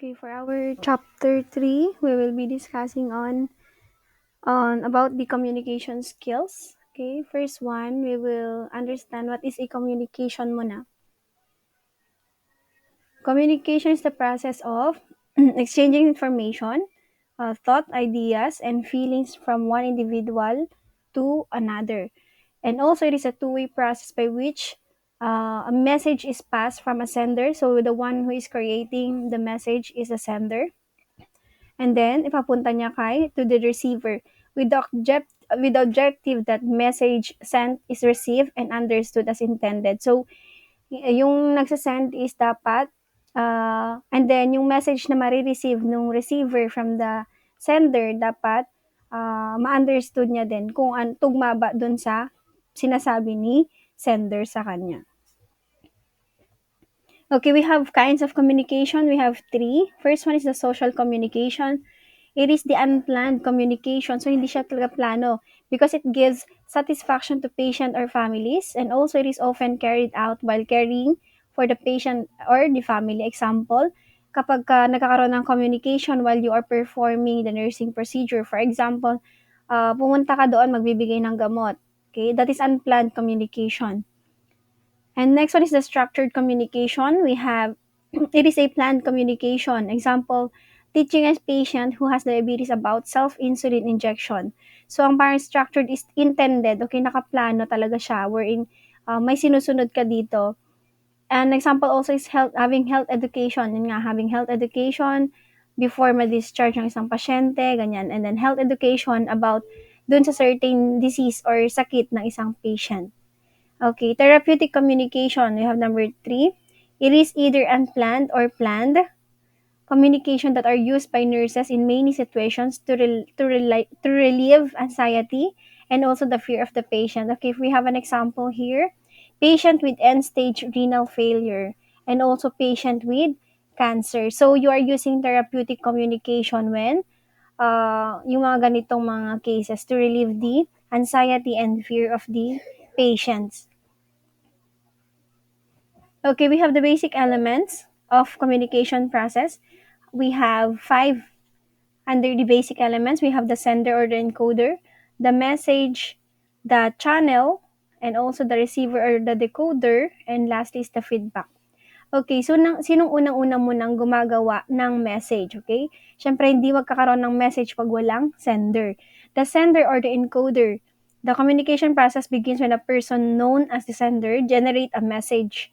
Okay, for our chapter 3, we will be discussing on about the communication skills. Okay, first one, we will understand what is a communication muna. Communication is the process of exchanging information, thought, ideas, and feelings from one individual to another. And also, it is a two-way process by which a message is passed from a sender. So, the one who is creating the message is a sender. And then, ipapunta niya to the receiver with the objective that message sent is received and understood as intended. So, yung nagsasend is dapat, and then yung message na marireceive nung receiver from the sender dapat ma-understood niya din kung tugma ba dun sa sinasabi ni sender sa kanya. Okay, we have kinds of communication. We have three. First one is the social communication. It is the unplanned communication. So, hindi siya talaga plano because it gives satisfaction to patient or families, and also it is often carried out while caring for the patient or the family. Example, kapag nagkakaroon ng communication while you are performing the nursing procedure. For example, pumunta ka doon, magbibigay ng gamot. Okay, that is unplanned communication. And next one is the structured communication. We have, it is a planned communication. Example, teaching a patient who has diabetes about self-insulin injection. So, ang parang structured is intended, okay, nakaplano talaga siya, wherein may sinusunod ka dito. An example also is having health education. Yun nga, having health education before ma-discharge ng isang pasyente, ganyan. And then health education about dun sa certain disease or sakit ng isang patient. Okay, therapeutic communication. We have number 3. It is either unplanned or planned communication that are used by nurses in many situations to relieve anxiety and also the fear of the patient. Okay, if we have an example here, patient with end-stage renal failure and also patient with cancer. So, you are using therapeutic communication when yung mga ganitong mga cases to relieve the anxiety and fear of the patients. Okay, we have the basic elements of communication process. We have 5 under the basic elements. We have the sender or the encoder, the message, the channel, and also the receiver or the decoder, and lastly is the feedback. Okay, so sinong unang-una munang gumagawa ng message, okay? Siyempre, hindi magkakaroon ng message pag walang sender. The sender or the encoder, the communication process begins when a person known as the sender generate a message.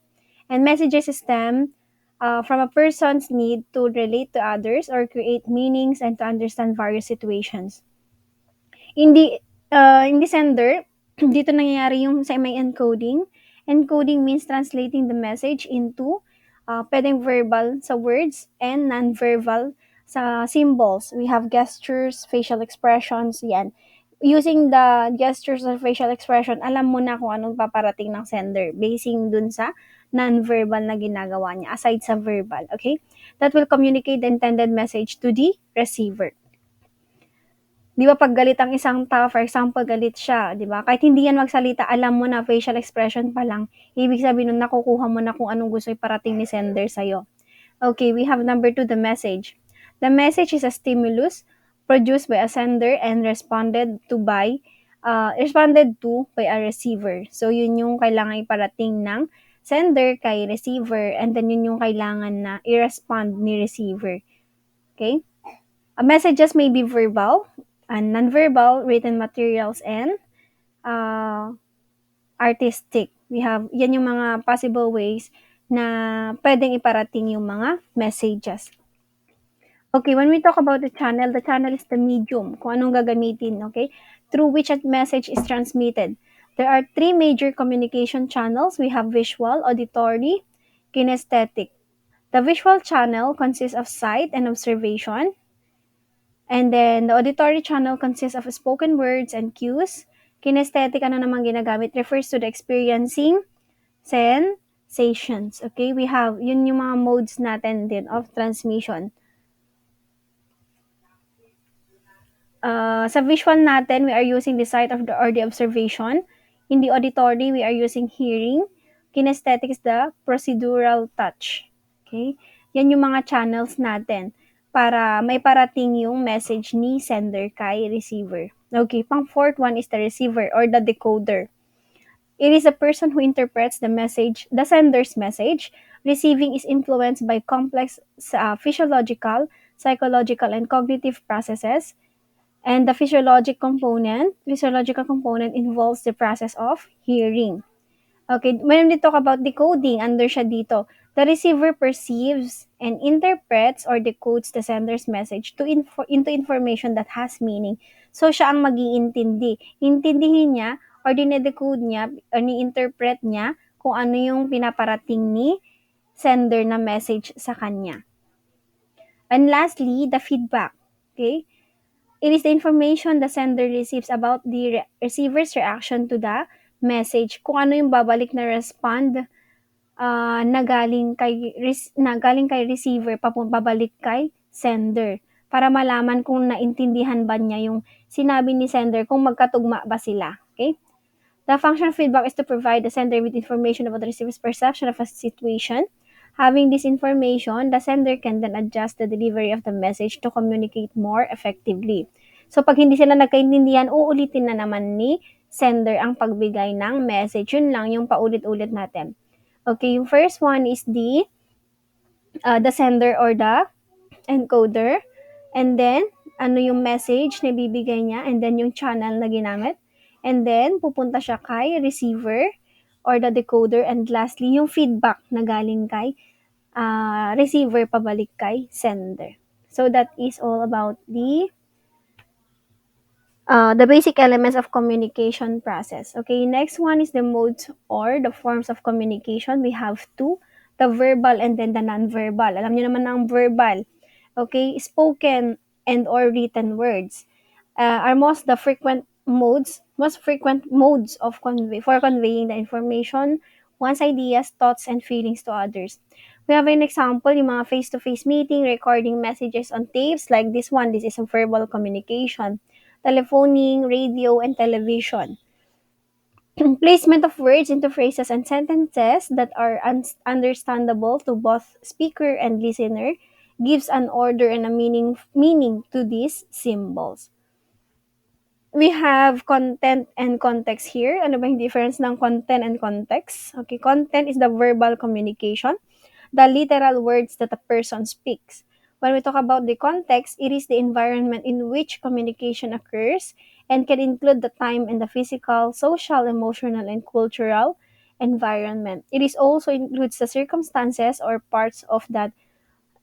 And messages stem from a person's need to relate to others or create meanings and to understand various situations. In the sender, dito nangyayari yung sa may encoding. Encoding means translating the message into pwedeng verbal sa words and non-verbal sa symbols. We have gestures, facial expressions, yan. Using the gestures or facial expression, alam mo na kung anong paparating ng sender basing dun sa non-verbal na ginagawa niya aside sa verbal, okay? That will communicate the intended message to the receiver. Di ba pag galit ang isang tao, for example, galit siya, di ba? Kahit hindi yan magsalita, alam mo na facial expression pa lang, ibig sabihin nun nakukuha mo na kung anong gusto iparating ni sender sa'yo. Okay, we have number 2, the message. The message is a stimulus produced by a sender and responded to by a receiver. So, yun yung kailangan iparating ng sender kay receiver, and then yun yung kailangan na i-respond ni receiver. Okay? Messages may be verbal and non-verbal, written materials, and artistic. Yan yung mga possible ways na pwedeng iparating yung mga messages. Okay, when we talk about the channel is the medium, kung anong gagamitin, okay, through which a message is transmitted. There are 3 major communication channels. We have visual, auditory, kinesthetic. The visual channel consists of sight and observation. And then, the auditory channel consists of spoken words and cues. Kinesthetic, ano naman ginagamit, refers to the experiencing sensations. Okay, we have, yun yung mga modes natin din of transmission. Sa visual natin, we are using the sight or the observation. In the auditory, we are using hearing. Kinesthetic is the procedural touch. Okay, Yan yung mga channels natin para may parating yung message ni sender kay receiver. Okay, pang fourth one is the receiver or the decoder. It is a person who interprets the sender's message. Receiving is influenced by complex psychological, and cognitive processes. And the physiological component involves the process of hearing. Okay, when we talk about decoding, under siya dito. The receiver perceives and interprets or decodes the sender's message into information that has meaning. So, siya ang mag-iintindi. Intindihin niya or dinedecode niya or ni-interpret niya kung ano yung pinaparating ni sender na message sa kanya. And lastly, the feedback. Okay? It is the information the sender receives about the receiver's reaction to the message. Kung ano yung babalik na respond na galing kay receiver pabalik kay sender para malaman kung naintindihan ba niya yung sinabi ni sender, kung magkatugma ba sila. Okay? The function of feedback is to provide the sender with information about the receiver's perception of a situation. Having this information, the sender can then adjust the delivery of the message to communicate more effectively. So, pag hindi sila nagkaintindihan, uulitin na naman ni sender ang pagbigay ng message. Yun lang yung paulit-ulit natin. Okay, yung first one is the sender or the encoder. And then, ano yung message na bibigay niya. And then, yung channel na ginamit. And then, pupunta siya kay receiver or the decoder. And lastly, yung feedback na galing kay receiver pabalik kay sender. So, that is all about the basic elements of communication process. Okay, next one is the modes or the forms of communication. We have two, the verbal and then the non-verbal. Alam niyo naman ang verbal. Okay, spoken and or written words are most frequent modes of conveying the information, one's ideas, thoughts, and feelings to others. We have an example, yung mga face-to-face meeting, recording messages on tapes like this one. This is a verbal communication. Telephoning, radio, and television. Placement of words into phrases and sentences that are understandable to both speaker and listener gives an order and a meaning to these symbols. We have content and context here. Ano ba yung difference ng content and context? Okay, content is the verbal communication, the literal words that a person speaks. When we talk about the context, it is the environment in which communication occurs and can include the time and the physical, social, emotional, and cultural environment. It is also includes the circumstances or parts of that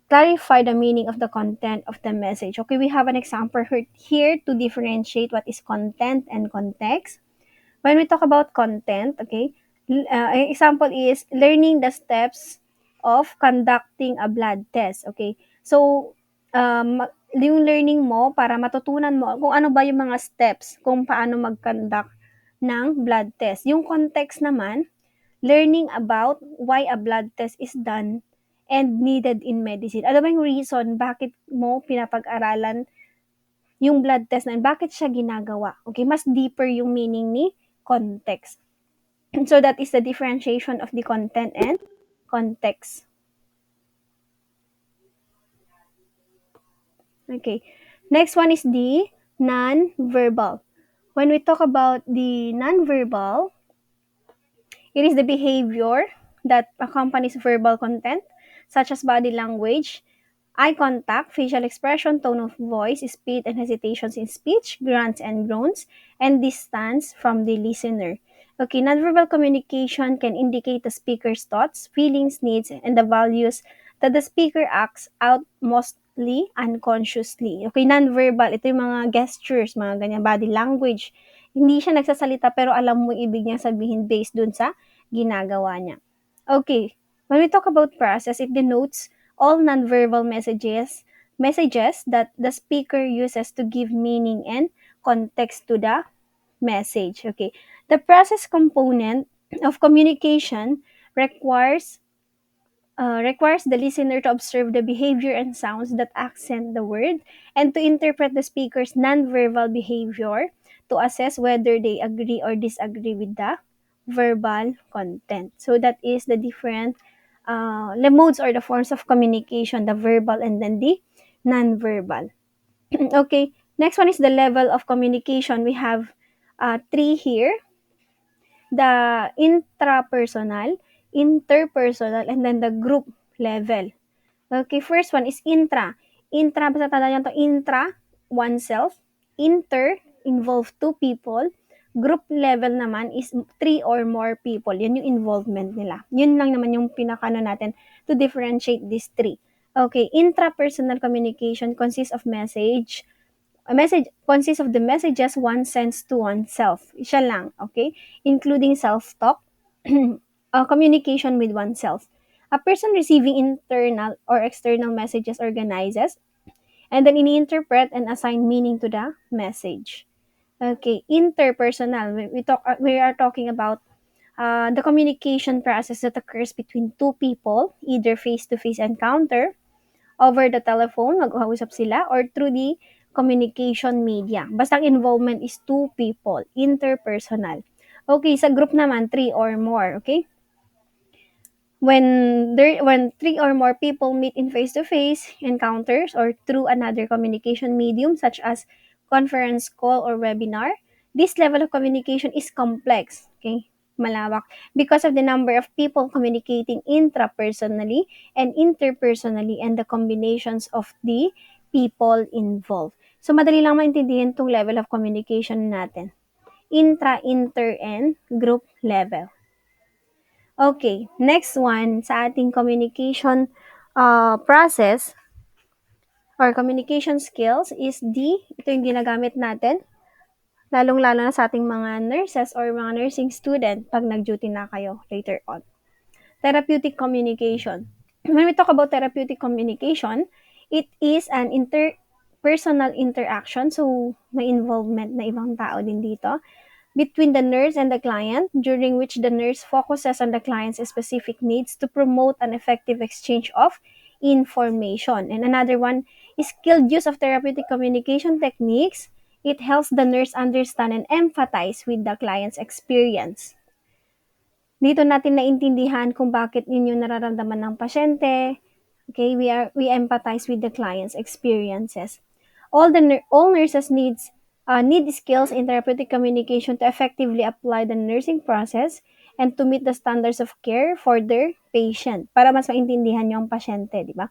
clarify the meaning of the content of the message. Okay, we have an example here to differentiate what is content and context. When we talk about content, okay, an example is learning the steps of conducting a blood test. Okay, so yung learning mo para matutunan mo kung ano ba yung mga steps kung paano mag-conduct ng blood test. Yung context naman, learning about why a blood test is done and needed in medicine. Ano ba yung reason bakit mo pinapag-aralan yung blood test na yun? Bakit siya ginagawa? Okay, mas deeper yung meaning ni context. So that is the differentiation of the content and context. Okay. Next one is the non-verbal. When we talk about the non-verbal, it is the behavior that accompanies verbal content, such as body language, eye contact, facial expression, tone of voice, speed and hesitations in speech, grunts and groans, and distance from the listener. Okay, nonverbal communication can indicate the speaker's thoughts, feelings, needs, and the values that the speaker acts out mostly unconsciously. Okay, nonverbal, ito yung mga gestures, mga ganyan, body language. Hindi siya nagsasalita pero alam mo ibig niya sabihin based dun sa ginagawa niya. Okay, when we talk about process, it denotes all nonverbal messages that the speaker uses to give meaning and context to the message. Okay, the process component of communication requires the listener to observe the behavior and sounds that accent the word and to interpret the speaker's nonverbal behavior to assess whether they agree or disagree with the verbal content. So that is the different the modes or the forms of communication, the verbal and then the non-verbal. Okay, next one is the level of communication. We have three here: the intrapersonal, interpersonal, and then the group level. Okay, first one is intra. Intra, basta tandaan nyo to, intra, oneself. Inter, involve two people. Group level naman is three or more people. Yan yung involvement nila. Yun lang naman yung pinakano natin to differentiate these three. Okay, intrapersonal communication consists of a message consists of the messages one sends to oneself. Siya lang, okay? Including self-talk, communication with oneself. A person receiving internal or external messages organizes and then interpret and assign meaning to the message. Okay, interpersonal. We are talking about the communication process that occurs between two people, either face-to-face encounter, over the telephone, mag-uusap sila, or through the communication media. Basta ang involvement is two people, interpersonal. Okay, sa group naman, three or more, okay? When three or more people meet in face-to-face encounters or through another communication medium such as conference call or webinar, this level of communication is complex, okay? Malawak because of the number of people communicating intrapersonally and interpersonally and the combinations of the people involved. So madali lang maintindihan tong level of communication natin. Intra, inter, and group level. Okay, next one sa ating communication process or communication skills is ito yung ginagamit natin, lalong-lalo na sa ating mga nurses or mga nursing student pag nag-duty na kayo later on. Therapeutic communication. When we talk about therapeutic communication, it is an interpersonal interaction, so may involvement na ibang tao din dito, between the nurse and the client, during which the nurse focuses on the client's specific needs to promote an effective exchange of information. And another one is skilled use of therapeutic communication techniques. It helps the nurse understand and empathize with the client's experience. Dito natin naintindihan kung bakit yun yung nararamdaman ng pasyente. Okay, we empathize with the client's experiences. All nurses need skills in therapeutic communication to effectively apply the nursing process and to meet the standards of care for their patient para mas maintindihan yung pasyente, di ba?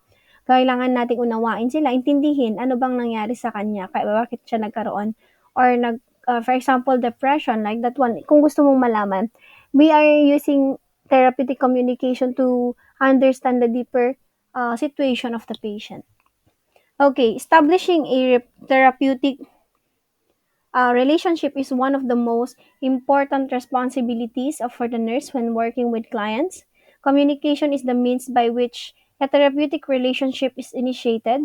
Kailangan nating unawain sila, intindihin ano bang nangyari sa kanya, kaya bakit siya nagkaroon or for example, depression, like that one. Kung gusto mong malaman, we are using therapeutic communication to understand the deeper situation of the patient. Okay, establishing a therapeutic relationship is one of the most important responsibilities for the nurse when working with clients. Communication is the means by which a therapeutic relationship is initiated,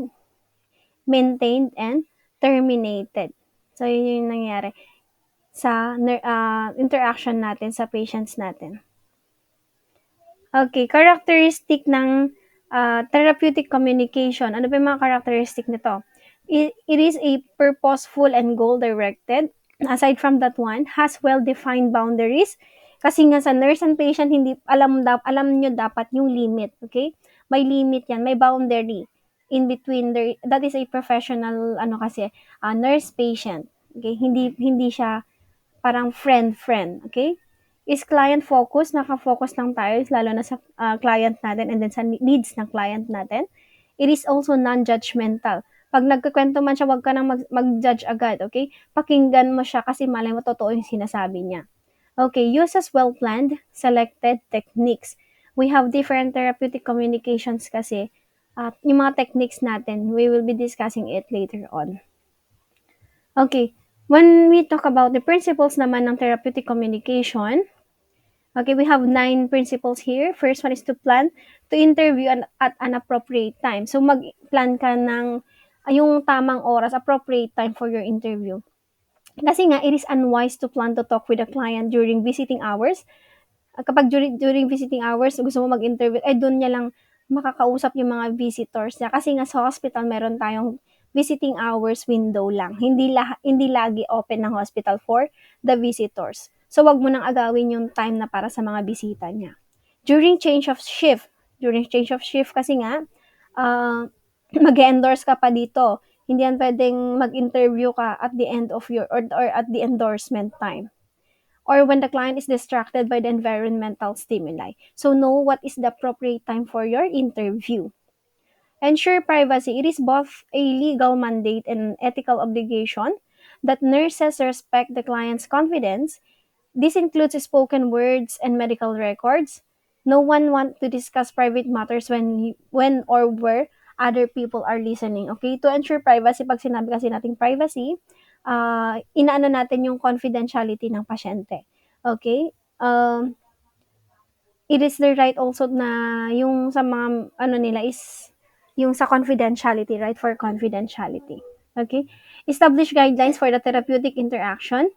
maintained, and terminated. So, yun yung nangyari sa interaction natin sa patients natin. Okay, characteristic ng therapeutic communication. Ano ba yung mga characteristic nito? It is a purposeful and goal-directed. Aside from that one, has well-defined boundaries. Kasi nga sa nurse and patient, hindi alam nyo dapat yung limit, okay? May limit yan, may boundary in between. That is a professional, nurse-patient. Okay? Hindi siya parang friend, okay? Is client-focused, naka-focus lang tayo, lalo na sa client natin and then sa needs ng client natin. It is also non-judgmental. Pag nagkukwento man siya, wag ka nang mag-judge agad, okay? Pakinggan mo siya kasi malay mo totoo yung sinasabi niya. Okay, uses well-planned, selected techniques. We have different therapeutic communications kasi yung mga techniques natin, we will be discussing it later on. Okay, when we talk about the principles naman ng therapeutic communication, okay, we have 9 principles here. First one is to plan to interview at an appropriate time. So, mag-plan ka ng yung tamang oras, appropriate time for your interview. Kasi nga, it is unwise to plan to talk with a client during visiting hours. Kapag during visiting hours, gusto mo mag-interview, doon niya lang makakausap yung mga visitors niya. Kasi nga sa hospital, meron tayong visiting hours window lang. Hindi lagi open ng hospital for the visitors. So, wag mo nang agawin yung time na para sa mga bisita niya. During change of shift, during change of shift kasi nga, uh, mag-endorse ka pa dito. Hindi yan pwedeng mag-interview ka at the end of your or at the endorsement time or when the client is distracted by the environmental stimuli. So know what is the appropriate time for your interview. Ensure privacy. It is both a legal mandate and ethical obligation that nurses respect the client's confidence. This includes spoken words and medical records. No one wants to discuss private matters when or where other people are listening. Okay? To ensure privacy, pag sinabi kasi nating privacy, inaano natin yung confidentiality ng pasyente. Okay? It is their right also na yung sa mga ano nila is yung sa confidentiality, right for confidentiality. Okay? Establish guidelines for the therapeutic interaction.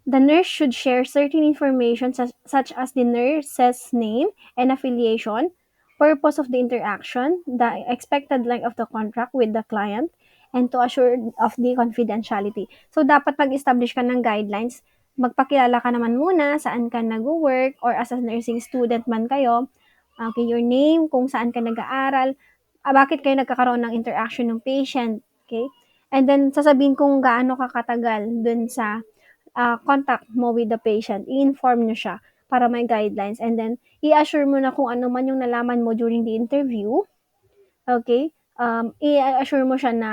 The nurse should share certain information such as the nurse's name and affiliation, purpose of the interaction, the expected length of the contract with the client, and to assure of the confidentiality. So, dapat mag-establish ka ng guidelines. Magpakilala ka naman muna saan ka nag-work or as a nursing student man kayo. Okay, your name, kung saan ka nag-aaral, bakit kayo nagkakaroon ng interaction ng patient. Okay? And then, sasabihin kung gaano ka katagal dun sa contact mo with the patient, i-inform nyo siya para may guidelines. And then, i-assure mo na kung ano man yung nalaman mo during the interview, okay? I-assure mo siya na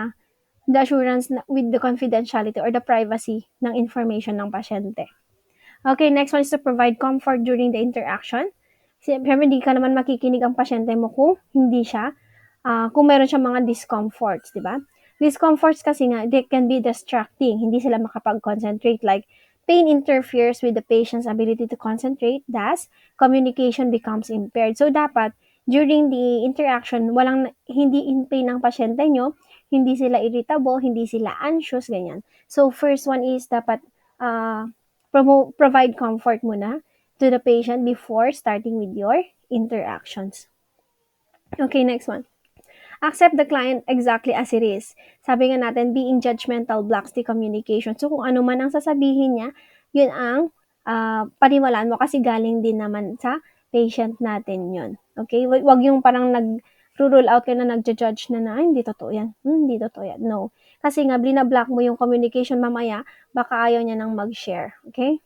the assurance na, with the confidentiality or the privacy ng information ng pasyente. Okay, next one is to provide comfort during the interaction. Siyempre, hindi ka naman makikinig ang pasyente mo kung hindi siya, kung meron siyang mga discomforts, di ba? Discomforts kasi nga, they can be distracting. Hindi sila makapag-concentrate. Like, pain interferes with the patient's ability to concentrate. Thus, communication becomes impaired. So, dapat, during the interaction, hindi in pain ng pasyente nyo, hindi sila irritable, hindi sila anxious, ganyan. So, first one is dapat, provide comfort muna to the patient before starting with your interactions. Okay, next one. Accept the client exactly as it is. Sabi nga natin, being judgmental blocks the communication. So, kung ano man ang sasabihin niya, yun ang paniwalaan mo kasi galing din naman sa patient natin yun. Okay? Wag yung parang nag-rule out ka na, nag-judge na, hindi totoo yan. Hindi totoo yan. No. Kasi nga, blina-block mo yung communication mamaya, baka ayaw niya nang mag-share. Okay?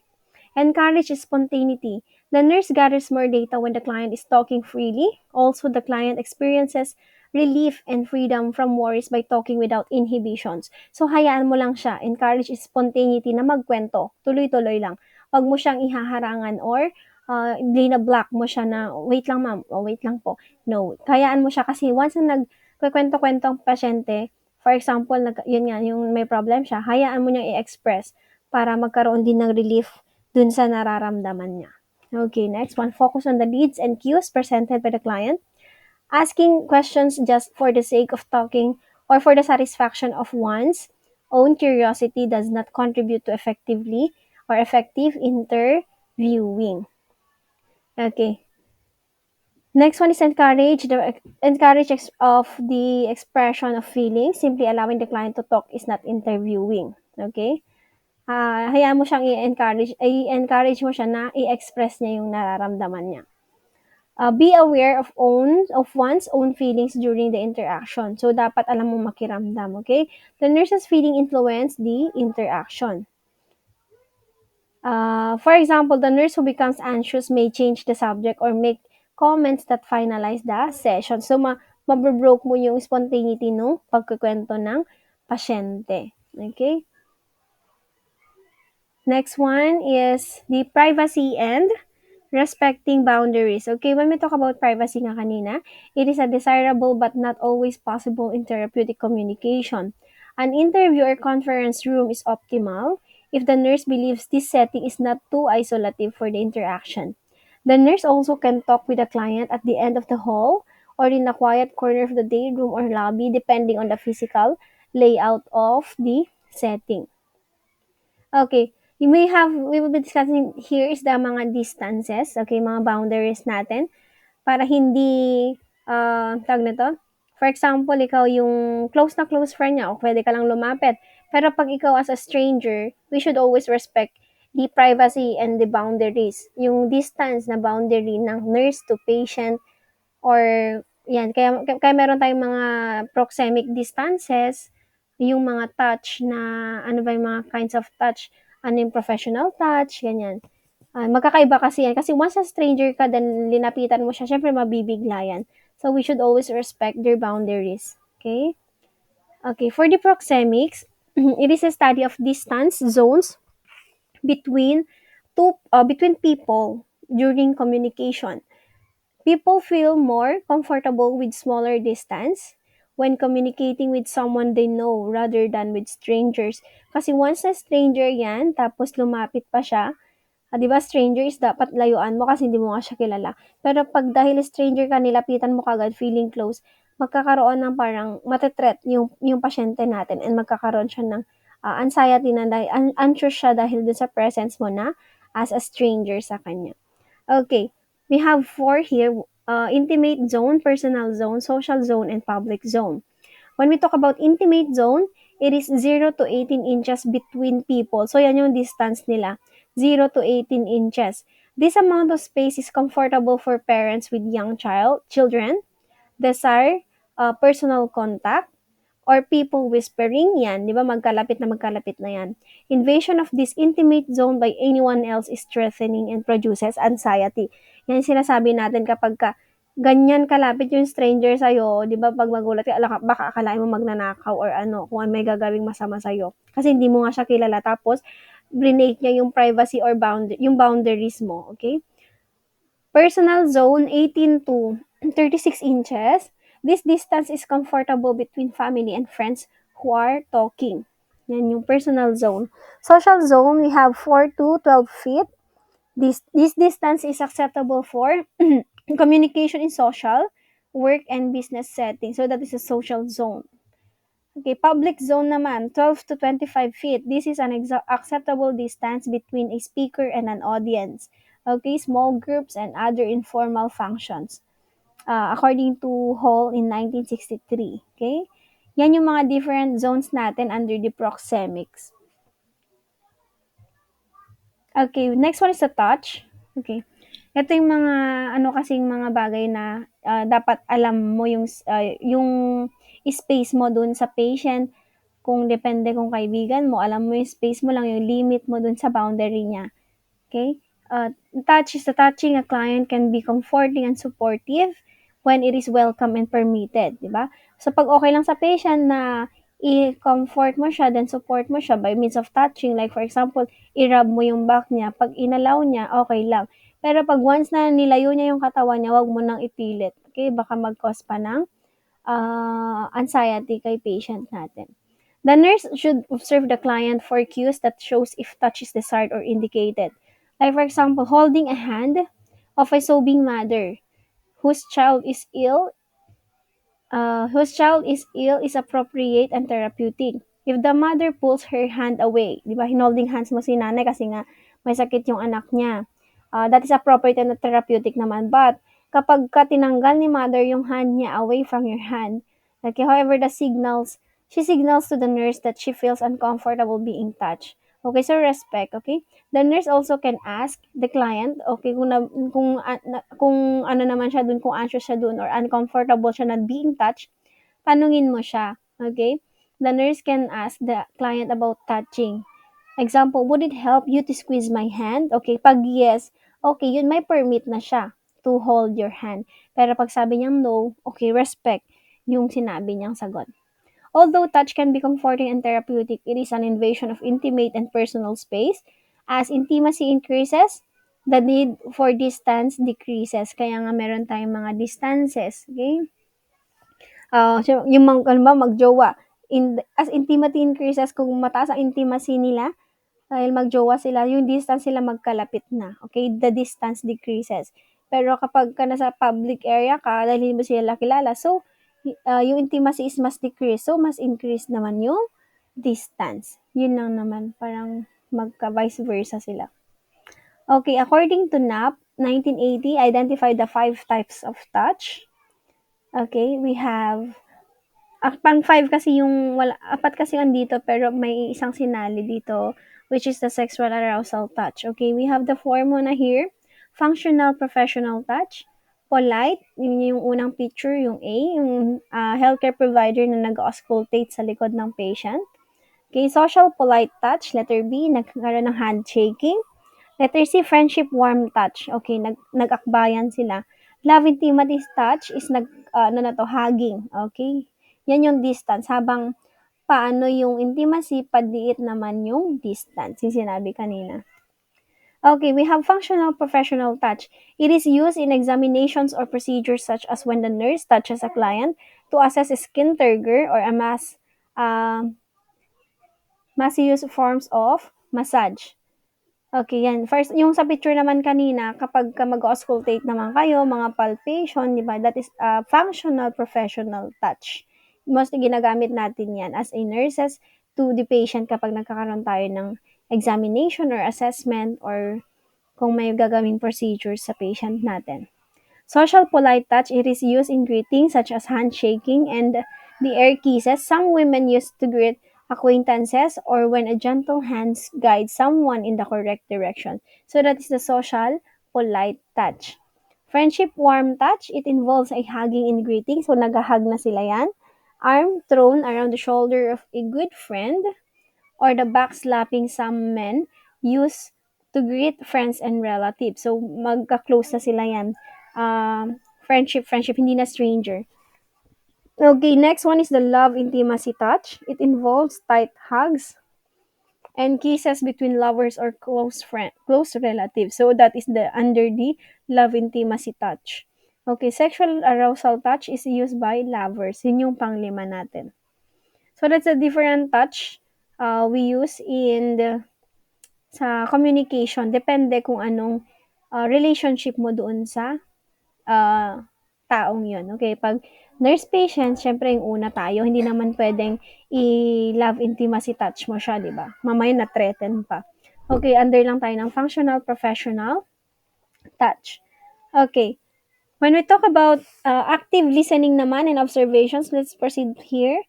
Encourage spontaneity. The nurse gathers more data when the client is talking freely. Also, the client experiences relief and freedom from worries by talking without inhibitions. So, hayaan mo lang siya. Encourage spontaneity na magkwento. Tuloy-tuloy lang. Huwag mo siyang ihaharangan or block mo siya na, wait lang ma'am, wait lang po. No. Hayaan mo siya kasi once na nagkwento-kwento ang pasyente, for example, yun nga, yung may problem siya, hayaan mo niyang i-express para magkaroon din ng relief dun sa nararamdaman niya. Okay, next one. Focus on the needs and cues presented by the client. Asking questions just for the sake of talking or for the satisfaction of one's own curiosity does not contribute to effective interviewing. Okay. Next one is encourage of the expression of feelings. Simply allowing the client to talk is not interviewing. Okay? Hayaan mo siyang i-encourage mo siya na i-express niya yung nararamdaman niya. Be aware of one's own feelings during the interaction. So, dapat alam mo makiramdam, okay? The nurse's feeling influence the interaction. For example, the nurse who becomes anxious may change the subject or make comments that finalize the session. So, mabroke mo yung spontaneity no pagkukwento ng pasyente. Okay? Next one is the privacy and respecting boundaries. Okay, when we talk about privacy nga kanina, it is a desirable but not always possible in therapeutic communication. An interview or conference room is optimal if the nurse believes this setting is not too isolative for the interaction. The nurse also can talk with the client at the end of the hall or in a quiet corner of the day room or lobby depending on the physical layout of the setting. Okay, we will be discussing here is the mga distances, okay, mga boundaries natin para hindi, tawag nito, for example, ikaw yung close na close friend niya o pwede ka lang lumapit. Pero pag ikaw as a stranger, we should always respect the privacy and the boundaries. Yung distance na boundary ng nurse to patient, or yan, kaya meron tayong mga proxemic distances, yung mga touch na, ano ba yung mga kinds of touch, ano yung professional touch, ganyan. Magkakaiba kasi yan. Kasi once a stranger ka, then linapitan mo siya, syempre mabibigla yan. So, we should always respect their boundaries. Okay? Okay, for the proxemics, it is a study of distance zones between between people during communication. People feel more comfortable with smaller distance when communicating with someone they know rather than with strangers. Kasi once na stranger yan, tapos lumapit pa siya, 'di ba stranger is dapat layuan mo kasi hindi mo nga siya kilala. Pero 'pag dahil stranger ka, nilapitan mo kaagad, feeling close, magkakaroon ng parang yung pasyente natin and magkakaroon siya ng, anxiety na dahil anxious siya dahil dun sa presence mo na as a stranger sa kanya. Okay, we have 4 here, intimate zone, personal zone, social zone, and public zone. When we talk about intimate zone, it is 0 to 18 inches between people. So, yan yung distance nila, 0 to 18 inches. This amount of space is comfortable for parents with young children, desire personal contact, or people whispering, yan, di ba, magkalapit na yan. Invasion of this intimate zone by anyone else is threatening and produces anxiety. Yan yung sinasabi natin kapag ganyan kalapit yung stranger sa'yo, di ba, pag magulat ka, baka akalain mo magnanakaw or ano, kung may gagawing masama sa'yo. Kasi hindi mo nga siya kilala, tapos, brinake niya yung privacy or yung boundaries mo, okay? Personal zone, 18 to 36 inches. This distance is comfortable between family and friends who are talking. Yan yung personal zone. Social zone, we have 4 to 12 feet. This distance is acceptable for communication in social, work, and business setting. So that is a social zone. Okay, public zone naman, 12 to 25 feet. This is an acceptable distance between a speaker and an audience. Okay, small groups and other informal functions. According to Hall in 1963. Okay? Yan yung mga different zones natin under the proxemics. Okay, next one is the touch. Okay. Ito yung mga kasing mga bagay na dapat alam mo yung space mo dun sa patient. Kung depende kung kaibigan mo, alam mo yung space mo lang, yung limit mo dun sa boundary niya. Okay? Touch is the touching a client can be comforting and supportive when it is welcome and permitted, di ba? So, pag okay lang sa patient na i-comfort mo siya, then support mo siya by means of touching, like for example, i-rub mo yung back niya, pag inalaw niya, okay lang. Pero pag once na nilayo niya yung katawan niya, wag mo nang ipilit. Okay? Baka mag-cause pa ng anxiety kay patient natin. The nurse should observe the client for cues that shows if touch is desired or indicated. Like for example, holding a hand of a sobbing mother whose child is ill is appropriate and therapeutic. If the mother pulls her hand away, di ba, hinolding hands mo si nanay kasi nga may sakit yung anak niya. That is appropriate and therapeutic naman. But, kapag tinanggal ni mother yung hand niya away from your hand, okay, however, she signals to the nurse that she feels uncomfortable being touched. Okay, so respect, okay? The nurse also can ask the client, okay, kung ano naman siya dun, kung anxious siya dun or uncomfortable siya na being touched, tanungin mo siya, okay? The nurse can ask the client about touching. Example, would it help you to squeeze my hand? Okay, pag yes, okay, yun may permit na siya to hold your hand. Pero pag sabi niyang no, okay, respect yung sinabi niyang sagot. Although touch can be comforting and therapeutic, it is an invasion of intimate and personal space. As intimacy increases, the need for distance decreases. Kaya nga meron tayong mga distances. Okay? Yung magjowa. As intimacy increases, kung mataas ang intimacy nila, dahil magjowa sila, yung distance sila magkalapit na. Okay? The distance decreases. Pero kapag ka nasa public area ka, dahil hindi mo sila kilala, so, yung intimacy is mas decrease. So, mas increase naman yung distance. Yun lang naman. Parang magka-vice versa sila. Okay, according to Knapp, 1980, identified the 5 types of touch. Okay, we have pang 5 kasi yung apat kasi andito pero may isang sinali dito which is the sexual arousal touch. Okay, we have the form muna here. Functional professional touch, Polite, yun yung unang picture, yung A, yung healthcare provider na nag-auscultate sa likod ng patient. Okay, social polite touch, letter B, nagkaroon ng handshaking. Letter C, friendship warm touch. Okay, nag-akbayan sila. Love intimacy touch is hugging. Okay? Yan yung distance. Habang paano yung intimacy, padiit naman yung distance. Yung sinabi kanina. Okay, we have functional professional touch. It is used in examinations or procedures such as when the nurse touches a client to assess a skin turgor or a mass use forms of massage. Okay, yan. First, yung sa picture naman kanina, kapag mag-auscultate naman kayo, mga palpation, di ba? That is functional professional touch. Mostly ginagamit natin yan as a nurses to the patient kapag nagkakaroon tayo ng examination or assessment or kung may gagawing procedures sa patient natin. Social polite touch, it is used in greetings such as handshaking and the air kisses. Some women use to greet acquaintances or when a gentle hand guides someone in the correct direction. So that is the social polite touch. Friendship warm touch, it involves a hugging and greeting. So nagahag na sila yan. Arm thrown around the shoulder of a good friend or the backslapping some men use to greet friends and relatives. So, magka-close na sila yan. Friendship, hindi na stranger. Okay, next one is the love intimacy touch. It involves tight hugs and kisses between lovers or close relatives. So, that is the under the love intimacy touch. Okay, sexual arousal touch is used by lovers. Yun yung panglima natin. So, that's a different touch we use in sa communication. Depende kung anong relationship mo doon sa uh, taong yun. Okay, pag nurse-patient, syempre yung una tayo, hindi naman pwedeng i-love intimacy touch mo siya, di ba? Mamaya na-threaten pa. Okay, under lang tayo ng functional professional touch. Okay, when we talk about active listening naman and observations, let's proceed here.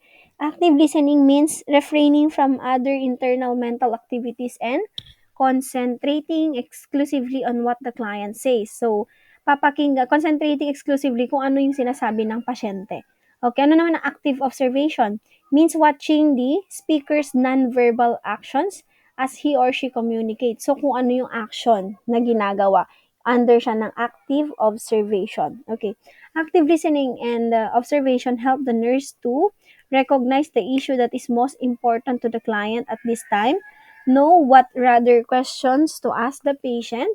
Active listening means refraining from other internal mental activities and concentrating exclusively on what the client says. So, concentrating exclusively kung ano yung sinasabi ng pasyente. Okay, ano naman ang active observation? Means watching the speaker's non-verbal actions as he or she communicates. So, kung ano yung action na ginagawa under siya ng active observation. Okay. Active listening and observation help the nurse to recognize the issue that is most important to the client at this time, know what rather questions to ask the patient,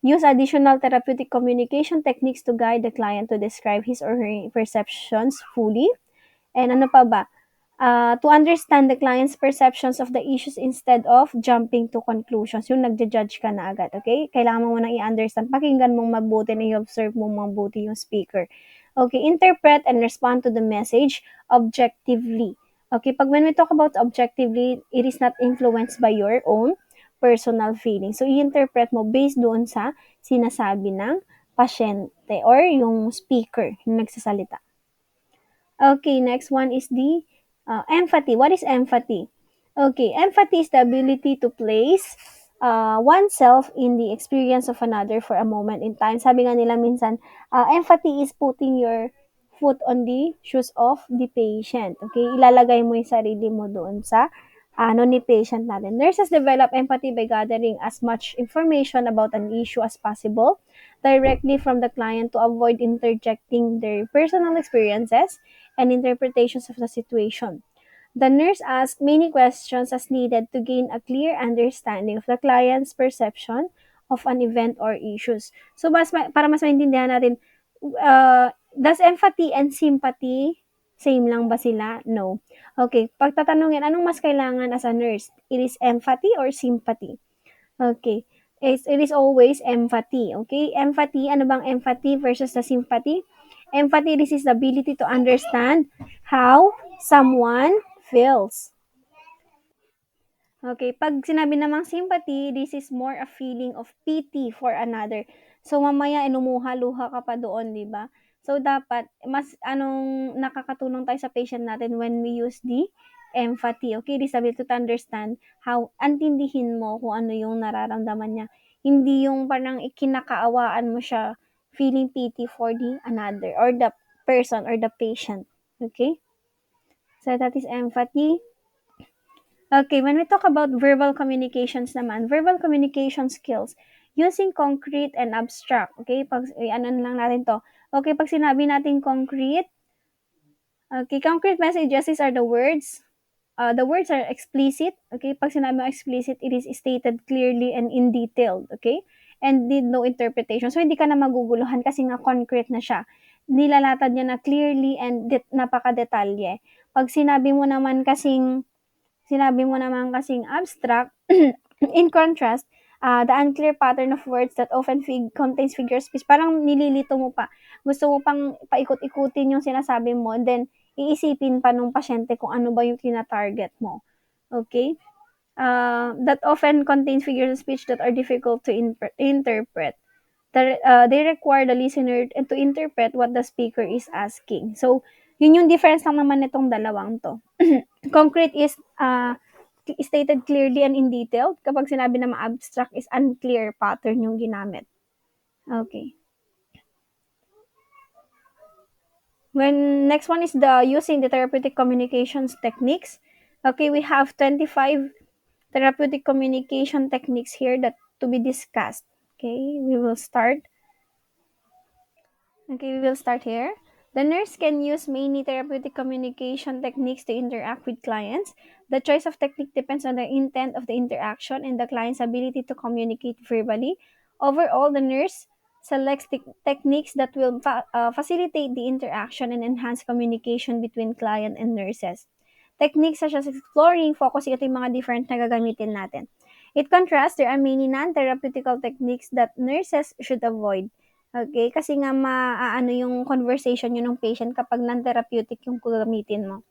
use additional therapeutic communication techniques to guide the client to describe his or her perceptions fully, and ano pa ba? To understand the client's perceptions of the issues instead of jumping to conclusions. Yung nagja-judge ka na agad, okay? Kailangan mo nang i-understand. Pakinggan mong mabuti na i-observe mong mabuti yung speaker. Okay, interpret and respond to the message objectively. Okay, pag when we talk about objectively, it is not influenced by your own personal feelings. So, i-interpret mo based doon sa sinasabi ng pasyente or yung speaker, yung nagsasalita. Okay, next one is the empathy. What is empathy? Okay, empathy is the ability to place oneself in the experience of another for a moment in time. Sabi nga nila minsan, empathy is putting your foot on the shoes of the patient. Okay, ilalagay mo yung sarili mo doon sa ni patient natin. Nurses develop empathy by gathering as much information about an issue as possible directly from the client to avoid interjecting their personal experiences and interpretations of the situation. The nurse asks many questions as needed to gain a clear understanding of the client's perception of an event or issues. So, para mas maintindihan natin, does empathy and sympathy same lang ba sila? No. Okay, pagtatanungin, anong mas kailangan as a nurse? It is empathy or sympathy? Okay. It is always empathy. Okay? Empathy, ano bang empathy versus the sympathy? Empathy, this is the ability to understand how someone feels. Okay, pag sinabi namang sympathy, this is more a feeling of pity for another. So, mamaya, inumuha-luha ka pa doon, di ba? So, dapat, mas, nakakatulong tayo sa patient natin when we use the empathy. Okay, this ability to understand how, antindihin mo kung ano yung nararamdaman niya. Hindi yung parang ikinakaawaan mo siya, feeling pity for the another or the person or the patient. Okay? So that is empathy. Okay, when we talk about verbal communications naman, verbal communication skills, using concrete and abstract. Okay, pag ano lang natin to. Okay, pag sinabi natin concrete, okay, concrete messages, these are the words. The words are explicit. Okay, pag sinabi mo explicit, it is stated clearly and in detail. Okay, and need no interpretation. So hindi ka na maguguluhan kasi nga concrete na siya. Nilalatad niya na clearly and napaka-detalye. Pag sinabi mo naman kasing abstract, in contrast, the unclear pattern of words that often contains figure speech, parang nililito mo pa. Gusto mo pang paikot-ikutin yung sinasabi mo, and then iisipin pa nung pasyente kung ano ba yung tina-target mo. Okay? That often contains figures of speech that are difficult to interpret. They require the listener to interpret what the speaker is asking. So, yun yung difference lang naman nitong dalawang to. Concrete is stated clearly and in detail. Kapag sinabi na abstract is unclear pattern yung ginamit. Okay. When next one is the using the therapeutic communications techniques. Okay, we have 25 therapeutic communication techniques here that to be discussed. Okay, we will start. Okay, we will start here. The nurse can use many therapeutic communication techniques to interact with clients. The choice of technique depends on the intent of the interaction and the client's ability to communicate verbally. Overall, the nurse selects techniques that will facilitate the interaction and enhance communication between client and nurses. Techniques such as exploring, focusing, ito yung mga different na gagamitin natin. In contrast, there are many non-therapeutical techniques that nurses should avoid. Okay, kasi nga maaano yung conversation yun ng patient kapag non-therapeutic yung gagamitin mo.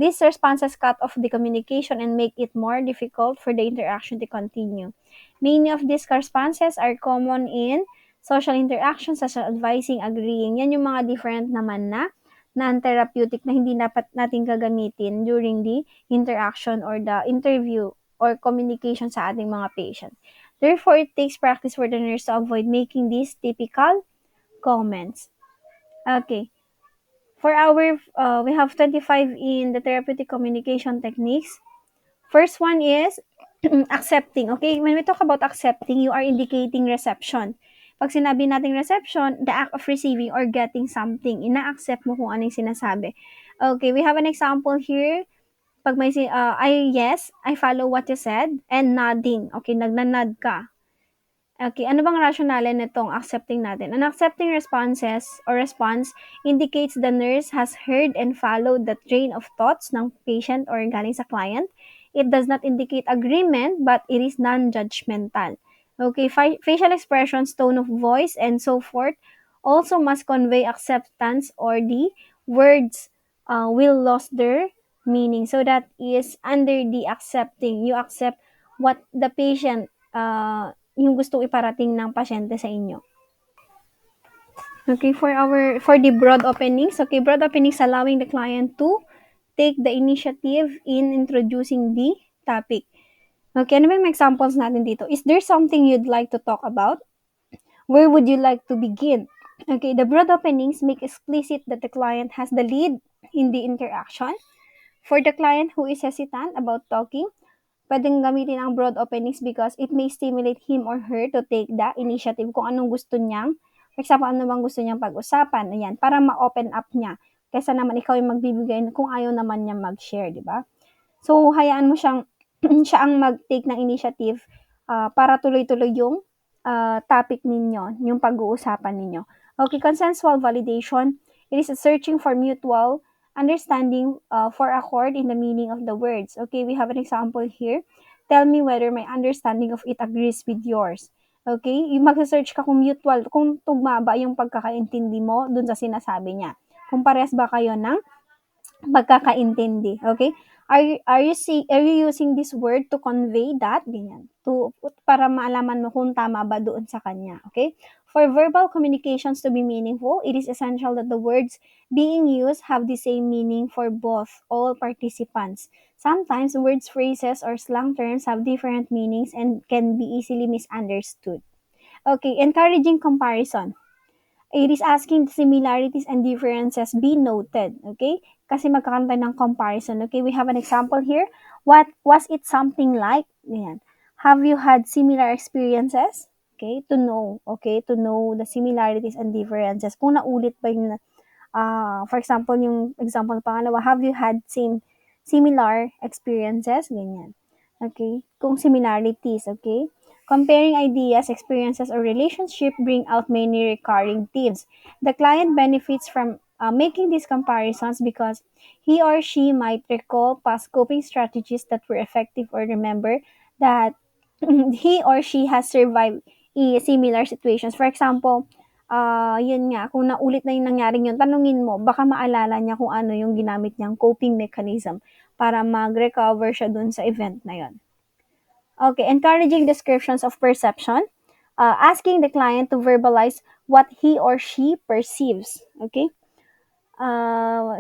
These responses cut off the communication and make it more difficult for the interaction to continue. Many of these responses are common in social interactions such as advising, agreeing. Yan yung mga different naman na non-therapeutic na hindi dapat natin gagamitin during the interaction or the interview or communication sa ating mga patient. Therefore, it takes practice for the nurse to avoid making these typical comments. Okay. For our, we have 25 in the therapeutic communication techniques. First one is accepting. Okay, when we talk about accepting, you are indicating reception. Pag sinabi nating reception, the act of receiving or getting something, ina-accept mo kung anong sinasabi. Okay, we have an example here. Pag may, yes, I follow what you said, and nodding. Okay, nagnanod ka. Okay, ano bang rationale nitong accepting natin? An accepting responses or response indicates the nurse has heard and followed the train of thoughts ng patient or galing sa client. It does not indicate agreement, but it is non-judgmental. Okay, facial expressions, tone of voice, and so forth also must convey acceptance or the words will lose their meaning. So that is under the accepting. You accept what the patient yung gustong iparating ng pasyente sa inyo. Okay, for the broad openings, okay, broad openings allowing the client to take the initiative in introducing the topic. Okay, ano ba yung examples natin dito? Is there something you'd like to talk about? Where would you like to begin? Okay, the broad openings make explicit that the client has the lead in the interaction. For the client who is hesitant about talking, pwedeng gamitin ang broad openings because it may stimulate him or her to take the initiative kung anong gusto niyang, for example, ano bang gusto niyang pag-usapan, ayan, para ma-open up niya. Kaysa naman ikaw yung magbibigay kung ayaw naman niya mag-share, di ba? So, hayaan mo siyang, siya ang mag-take ng initiative para tuloy-tuloy yung topic ninyo, yung pag-uusapan ninyo. Okay, consensual validation. It is a searching for mutual understanding for accord in the meaning of the words. Okay, we have an example here. Tell me whether my understanding of it agrees with yours. Okay, yung magsa-search ka kung mutual, kung tugma ba yung pagkakaintindi mo dun sa sinasabi niya. Kung parehas ba kayo ng pagkakaintindi. Okay? Are you using this word to convey that? Ganyan. Para maalaman mo kung tama ba doon sa kanya. Okay? For verbal communications to be meaningful, it is essential that the words being used have the same meaning for both all participants. Sometimes words, phrases, or slang terms have different meanings and can be easily misunderstood. Okay, encouraging comparison. It is asking the similarities and differences be noted, okay? Kasi magkakaroon tayo ng comparison, okay? We have an example here. What was it something like? Ayan. Have you had similar experiences? Okay, to know, okay? To know the similarities and differences. Kung naulit ba yung for example, yung example pangalawa, have you had similar experiences? Ganyan. Okay? Kung similarities, okay? Comparing ideas, experiences, or relationship bring out many recurring themes. The client benefits from making these comparisons because he or she might recall past coping strategies that were effective or remember that he or she has survived similar situations. For example, yun nga, kung naulit na yung nangyaring yun, tanungin mo, baka maalala niya kung ano yung ginamit niyang coping mechanism para mag-recover siya dun sa event na yun. Okay, encouraging descriptions of perception, asking the client to verbalize what he or she perceives. Okay,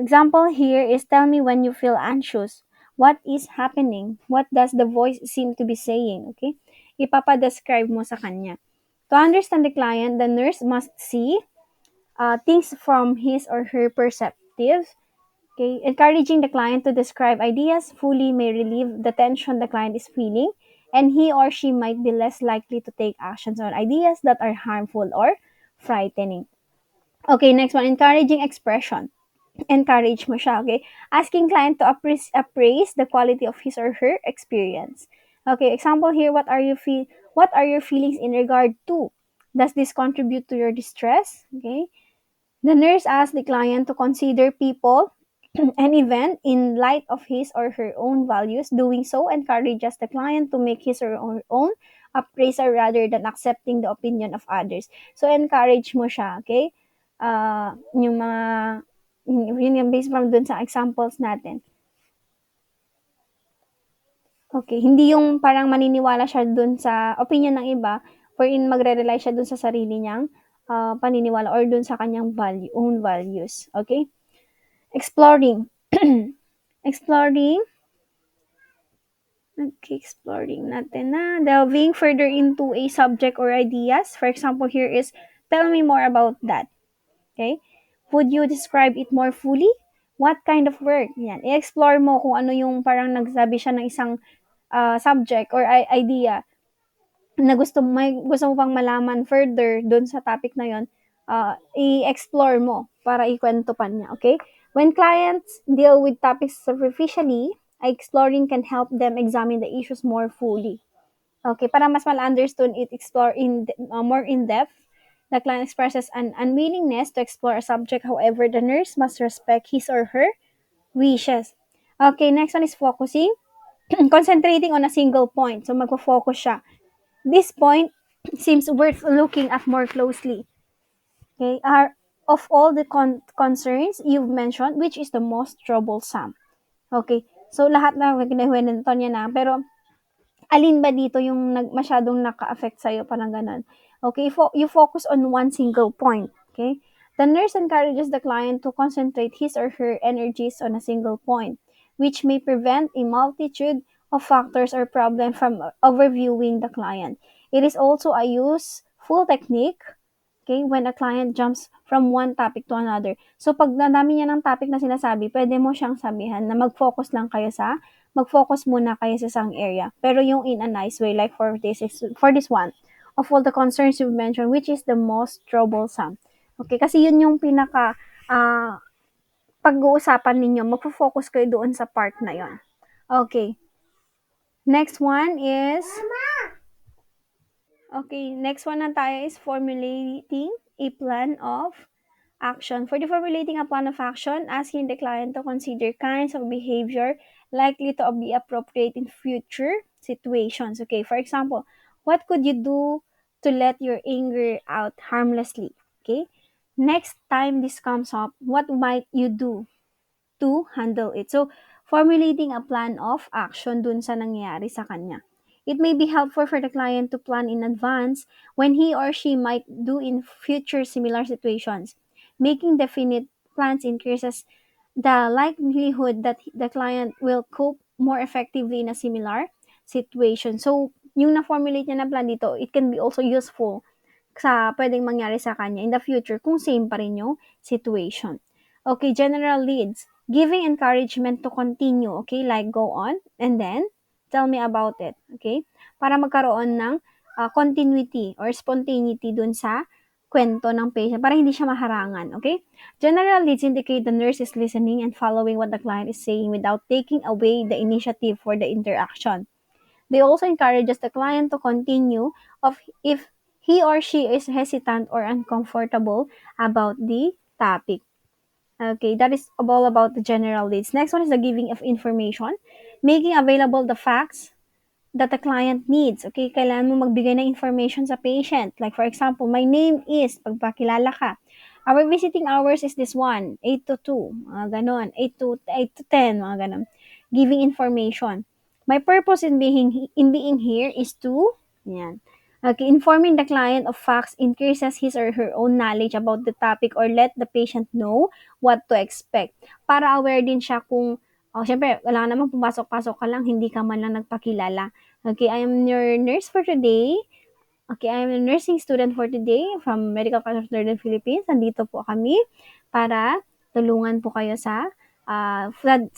example here is tell me when you feel anxious. What is happening? What does the voice seem to be saying? Okay, ipapadescribe mo sa kanya. To understand the client, the nurse must see things from his or her perspective. Okay, encouraging the client to describe ideas fully may relieve the tension the client is feeling, and he or she might be less likely to take actions on ideas that are harmful or frightening. Okay, next one, encouraging expression. Encourage mo siya, okay? Asking client to appraise the quality of his or her experience. Okay, example here, what are your feelings in regard to? Does this contribute to your distress? Okay? The nurse asks the client to consider people and event in light of his or her own values. Doing so encourages the client to make his or her own appraisal rather than accepting the opinion of others. So, encourage mo siya, okay? Yung mga, yun yung based from dun sa examples natin. Okay, hindi yung parang maniniwala siya dun sa opinion ng iba, wherein magre-rely siya dun sa sarili niyang paniniwala or dun sa kanyang own values. Okay? Exploring. Exploring. Okay, exploring natin na. Delving further into a subject or ideas. For example, here is, tell me more about that. Okay? Would you describe it more fully? What kind of work? Yan. I-explore mo kung ano yung parang nagsabi siya ng isang subject or idea na gusto mo pang malaman further doon sa topic na yon, i-explore mo para ikwento pa niya, okay? When clients deal with topics superficially, exploring can help them examine the issues more fully. Okay, para mas mal-understood it, explore more in depth. The client expresses an unwillingness to explore a subject, however, the nurse must respect his or her wishes. Okay, next one is focusing. Concentrating on a single point. So, magpo-focus siya. This point seems worth looking at more closely. Okay, are of all the concerns you've mentioned, which is the most troublesome? Okay, so lahat na ginahuwenento niya na, pero alin ba dito yung masyadong naka-affect sa'yo, parang ganun. Okay, you focus on one single point. Okay, the nurse encourages the client to concentrate his or her energies on a single point, which may prevent a multitude of factors or problems from overviewing the client. It is also a useful technique, okay, when a client jumps from one topic to another. So, pag nadami niya ng topic na sinasabi, pwede mo siyang sabihan na mag-focus muna kayo sa isang area. Pero yung in a nice way, like for this one, of all the concerns you've mentioned, which is the most troublesome. Okay, kasi yun yung pinaka, pag-uusapan ninyo, magfo-focus kayo doon sa part na yon. Okay. Next one is, okay, next one na tayo is formulating a plan of action. For the formulating a plan of action, asking the client to consider kinds of behavior likely to be appropriate in future situations. Okay, for example, what could you do to let your anger out harmlessly? Okay, next time this comes up, what might you do to handle it? So, formulating a plan of action dun sa nangyayari sa kanya. It may be helpful for the client to plan in advance when he or she might do in future similar situations. Making definite plans increases the likelihood that the client will cope more effectively in a similar situation. So, yung na-formulate niya na plan dito, it can be also useful sa pwedeng mangyari sa kanya in the future kung same pa rin yung situation. Okay, general leads. Giving encouragement to continue, okay? Like, go on, and then, tell me about it, okay? Para magkaroon ng continuity or spontaneity dun sa kwento ng patient para hindi siya maharangan, okay? General leads indicate the nurse is listening and following what the client is saying without taking away the initiative for the interaction. They also encourages the client to continue of if he or she is hesitant or uncomfortable about the topic. Okay, that is all about the general leads. Next one is the giving of information, making available the facts that the client needs. Okay, kailangan mo magbigay ng information sa patient. Like for example, my name is, pagpakilala ka. Our visiting hours is this one, 8 to 2, mga ganon, 8 to 10, mga ganon. Giving information. My purpose in being here is to, yan. Okay, informing the client of facts increases his or her own knowledge about the topic or let the patient know what to expect. Para aware din siya kung, syempre, wala namang pumasok-pasok ka lang, hindi ka man lang nagpakilala. Okay, I am your nurse for today. Okay, I am a nursing student for today from Medical College of Northern Philippines. Nandito po kami para tulungan po kayo sa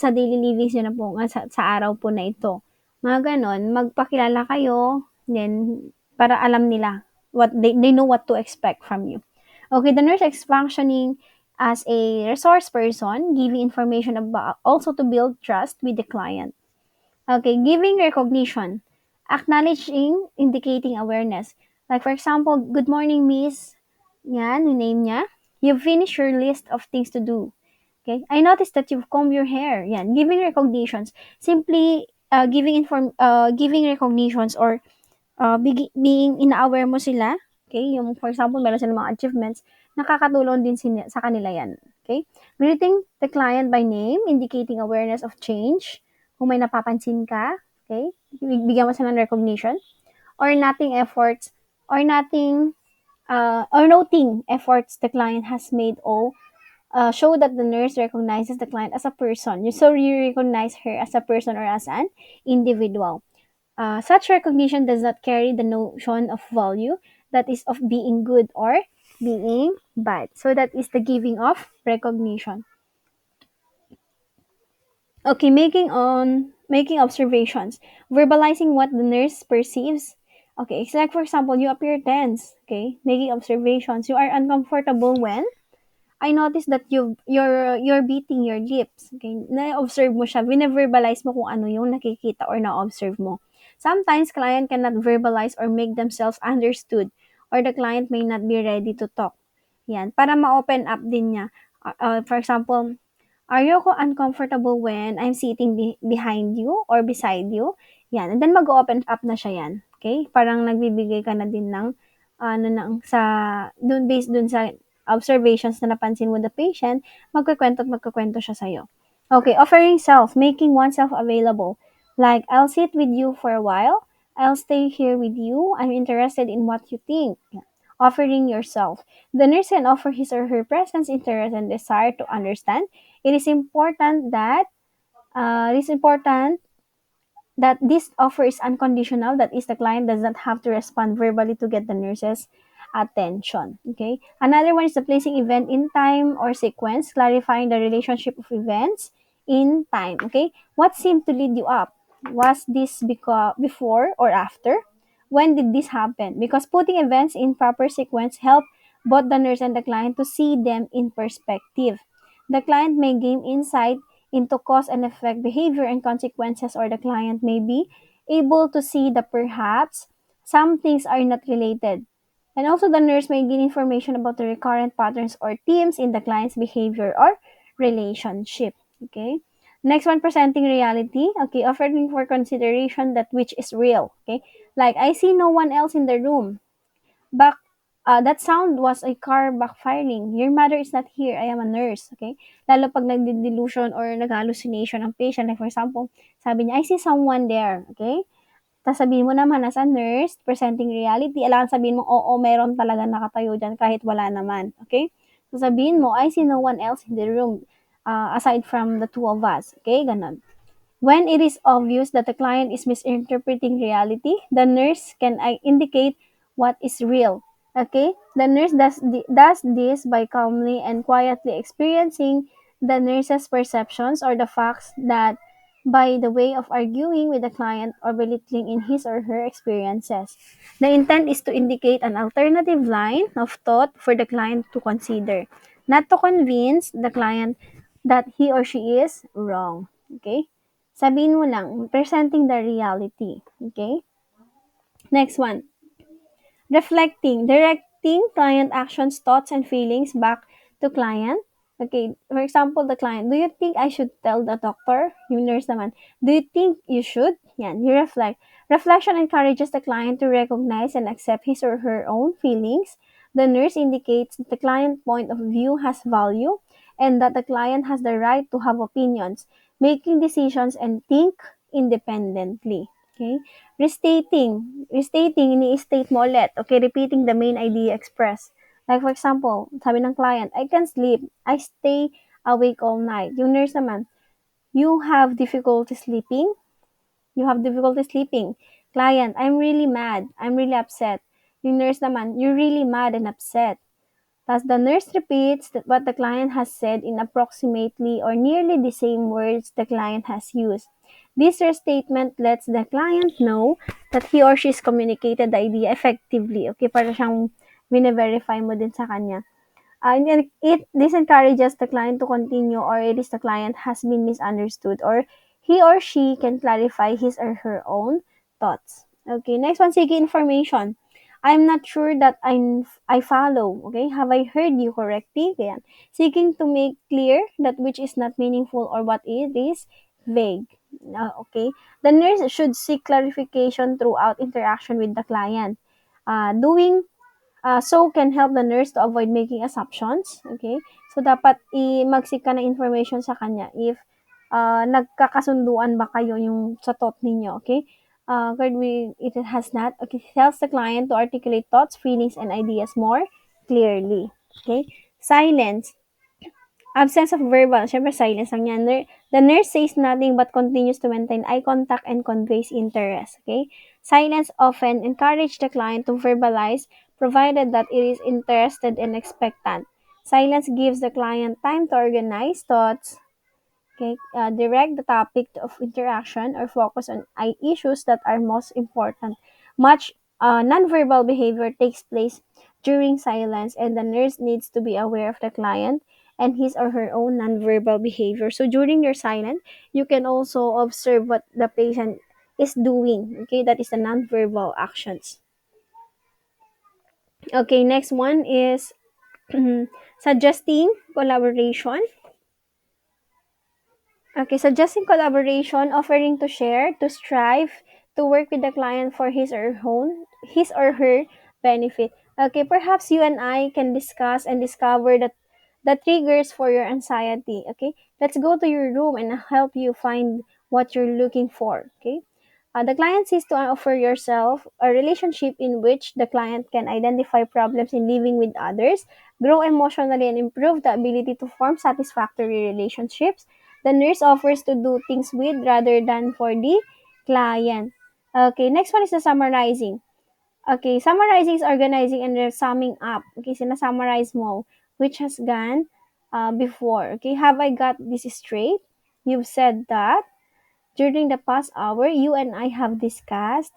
daily livings nyo na po, sa araw po na ito. Mga ganon, magpakilala kayo, then, para alam nila, they know what to expect from you. Okay, the nurse is functioning as a resource person, giving information about, also to build trust with the client. Okay, giving recognition. Acknowledging, indicating awareness. Like for example, good morning, miss. Yan, yung name niya. You've finished your list of things to do. Okay, I noticed that you've combed your hair. Yan, giving recognitions. Simply giving recognitions or being ina-aware mo sila. Okay, yung for example, meron silang mga achievements, nakakatulong din sa kanila yan. Okay, greeting the client by name, indicating awareness of change. Kung may napapansin ka, okay, bigyan mo sila ng recognition. Or noting efforts, or noting, or noting efforts the client has made or show that the nurse recognizes the client as a person. So you recognize her as a person or as an individual. Such recognition does not carry the notion of value, that is of being good or being bad. So that is the giving of recognition. Okay, making observations, verbalizing what the nurse perceives. Okay, it's like for example, you appear tense. Okay, making observations. You are uncomfortable when I noticed that you're beating your lips. Okay, na-observe mo siya, verbalize mo kung ano yung nakikita or na-observe mo. Sometimes client cannot verbalize or make themselves understood, or the client may not be ready to talk. Yan, para ma-open up din niya. For example, are you uncomfortable when I'm sitting behind you or beside you? Yan, and then mag-open up na siya yan. Okay? Parang nagbibigay ka na din ng based dun sa observations na napansin mo the patient, magkukwento siya sa'yo. Okay, offering self, making oneself available. Like, I'll sit with you for a while. I'll stay here with you. I'm interested in what you think. Yeah. Offering yourself. The nurse can offer his or her presence, interest, and desire to understand. It is important that this offer is unconditional. That is, the client does not have to respond verbally to get the nurse's attention. Okay. Another one is the placing event in time or sequence, clarifying the relationship of events in time. Okay. What seemed to lead you up? Was this before or after? When did this happen? Because putting events in proper sequence help both the nurse and the client to see them in perspective. The client may gain insight into cause and effect behavior and consequences, or the client may be able to see that perhaps some things are not related. And also the nurse may gain information about the recurrent patterns or themes in the client's behavior or relationship. Okay. Next one, presenting reality. Okay, offering for consideration that which is real. Okay, like I see no one else in the room. Back, that sound was a car backfiring. Your mother is not here. I am a nurse. Okay? Lalo pag nag-delusion or nag-hallucination ang patient. Like for example, sabi niya, I see someone there. Okay? Tapos sabihin mo naman as a nurse, presenting reality, alam sabihin mo, oo, meron talaga nakatayo dyan kahit wala naman. Okay? So sabihin mo, I see no one else in the room aside from the two of us. Okay? Ganon. When it is obvious that the client is misinterpreting reality, the nurse can indicate what is real. Okay, the nurse does this by calmly and quietly experiencing the nurse's perceptions or the facts that by the way of arguing with the client or belittling in his or her experiences. The intent is to indicate an alternative line of thought for the client to consider, not to convince the client that he or she is wrong. Okay? Sabihin mo lang, presenting the reality. Okay? Next one. Reflecting, directing client actions, thoughts, and feelings back to client. Okay, for example, the client, do you think I should tell the doctor? Yung nurse naman, do you think you should? Yan, you reflect. Reflection encourages the client to recognize and accept his or her own feelings. The nurse indicates that the client point of view has value and that the client has the right to have opinions, making decisions, and think independently. Okay? Restating, ini-state mo ulit. Okay, repeating the main idea expressed. Like for example, sabi ng client, I can't sleep. I stay awake all night. Yung nurse naman, you have difficulty sleeping. You have difficulty sleeping. Client, I'm really mad. I'm really upset. Yung nurse naman, you're really mad and upset. Thus, the nurse repeats that what the client has said in approximately or nearly the same words the client has used. This restatement lets the client know that he or she's communicated the idea effectively. Okay, para siyang verify mo din sa kanya. And this encourages the client to continue or it is the client has been misunderstood or he or she can clarify his or her own thoughts. Okay, next one, seeking information. I'm not sure that I follow. Okay, have I heard you correctly? Kaya, seeking to make clear that which is not meaningful or what it is vague. Okay, the nurse should seek clarification throughout interaction with the client. Doing so can help the nurse to avoid making assumptions. Okay? So, dapat mag-seek ka ng information sa kanya if nagkakasunduan ba kayo yung sa thought ninyo. Okay? Third, it has not. Okay, it helps the client to articulate thoughts, feelings, and ideas more clearly. Okay? Silence. Absence of verbal. Syempre, silence lang yan. The nurse says nothing but continues to maintain eye contact and conveys interest. Okay? Silence often encourages the client to verbalize provided that it is interested and expectant. Silence gives the client time to organize thoughts, okay, direct the topic of interaction or focus on issues that are most important. Much nonverbal behavior takes place during silence, and the nurse needs to be aware of the client and his or her own nonverbal behavior. So during your silence, you can also observe what the patient is doing. Okay, that is the nonverbal actions. Okay, next one is suggesting collaboration. Okay, suggesting collaboration, offering to share, to strive, to work with the client for his or her benefit. Okay, perhaps you and I can discuss and discover the triggers for your anxiety. Okay, let's go to your room and help you find what you're looking for. Okay, the client sees to offer yourself a relationship in which the client can identify problems in living with others, grow emotionally, and improve the ability to form satisfactory relationships. The nurse offers to do things with rather than for the client. Okay, next one is the summarizing. Okay, summarizing is organizing and summing up. Okay, sinasummarize mo which has gone before. Okay, have I got this straight? You've said that. During the past hour, you and I have discussed.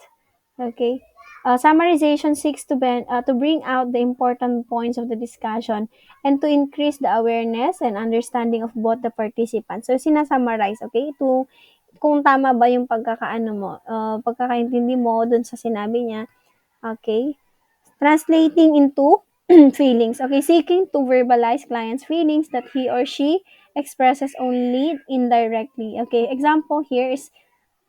Okay. Summarization seeks to bring out the important points of the discussion and to increase the awareness and understanding of both the participants. So, sinasummarize, okay? Kung tama ba yung pagkakaintindi mo dun sa sinabi niya. Okay. Translating into feelings. Okay, seeking to verbalize client's feelings that he or she expresses only indirectly. Okay, example here is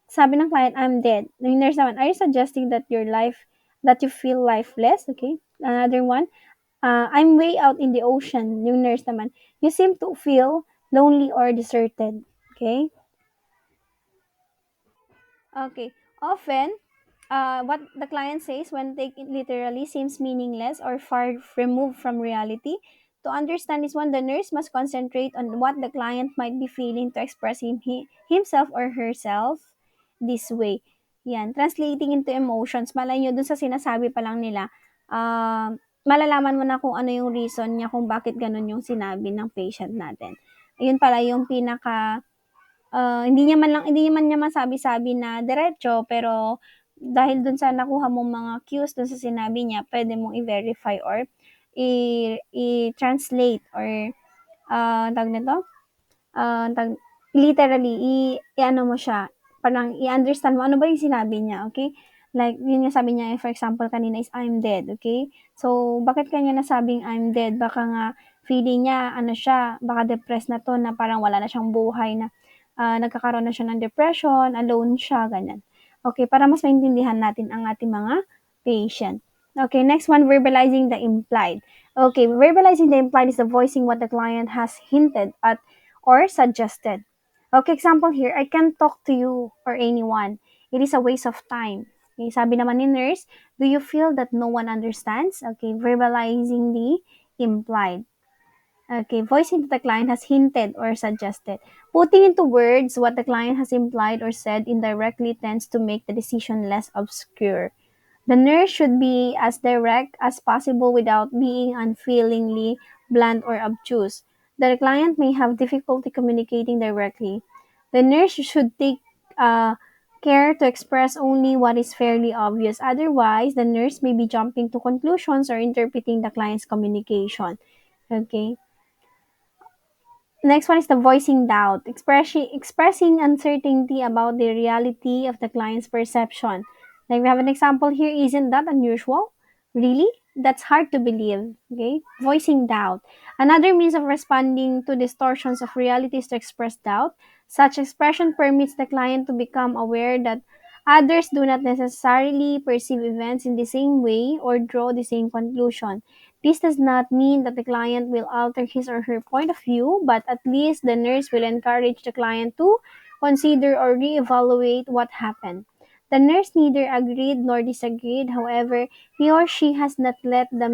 sabi ng client, I'm dead. Yung nurse naman, are you suggesting that you feel lifeless? Okay. Another one, I'm way out in the ocean. Yung nurse naman, you seem to feel lonely or deserted. Okay. Okay. Often, what the client says when taken literally seems meaningless or far removed from reality. To understand this one, the nurse must concentrate on what the client might be feeling to express himself or herself this way. Yan, translating into emotions. Malay nyo, dun sa sinasabi pa lang nila, malalaman mo na kung ano yung reason niya kung bakit gano'n yung sinabi ng patient natin. Ayun pala yung pinaka, hindi naman niya masabi-sabi na diretso, pero dahil dun sa nakuha mong mga cues dun sa sinabi niya, puwede mong i-verify or i-translate or, tawag nito, tawag literally i-ano mo siya, parang i-understand mo ano ba yung sinabi niya, okay? Like, yun nga sabi niya, for example, kanina is, "I'm dead," okay? So, bakit kanya nasabing, "I'm dead"? Baka nga feeling niya ano siya, baka depressed na 'to na parang wala na siyang buhay na, nagkakaroon na siya ng depression, alone siya, ganyan. Okay, para mas maintindihan natin ang ating mga patient. Okay, next one, verbalizing the implied. Okay, verbalizing the implied is the voicing what the client has hinted at or suggested. Okay, example here, I can't talk to you or anyone. It is a waste of time. Okay, sabi naman ni nurse, do you feel that no one understands? Okay, verbalizing the implied. Okay, voicing that the client has hinted or suggested. Putting into words what the client has implied or said indirectly tends to make the decision less obscure. The nurse should be as direct as possible without being unfeelingly blunt or obtuse. The client may have difficulty communicating directly. The nurse should take uh, care to express only what is fairly obvious. Otherwise, the nurse may be jumping to conclusions or interpreting the client's communication. Okay. Next one is the voicing doubt, expressing uncertainty about the reality of the client's perception. Like we have an example here, isn't that unusual? Really? That's hard to believe. Okay? Voicing doubt. Another means of responding to distortions of reality is to express doubt. Such expression permits the client to become aware that others do not necessarily perceive events in the same way or draw the same conclusion. This does not mean that the client will alter his or her point of view, but at least the nurse will encourage the client to consider or reevaluate what happened. The nurse neither agreed nor disagreed, however, he or she has not let the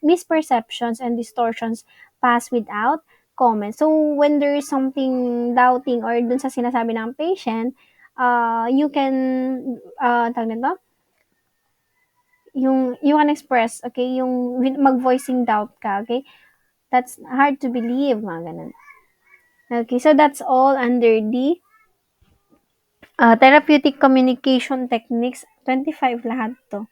misperceptions and distortions pass without comment. So, when there is something doubting or dun sa sinasabi ng patient, you can, tawag nito, yung you can express, okay, yung mag-voicing doubt ka, okay? That's hard to believe, mga ganun. Okay, so that's all under the therapeutic communication techniques. 25 lahat to.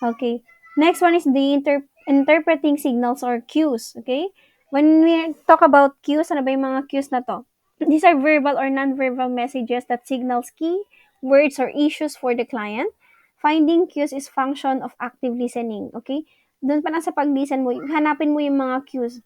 Okay. Next one is the interpreting signals or cues. Okay? When we talk about cues, ano ba yung mga cues na to? These are verbal or non-verbal messages that signals key words or issues for the client. Finding cues is function of active listening. Okay? Doon pa lang sa pag-listen mo, hanapin mo yung mga cues.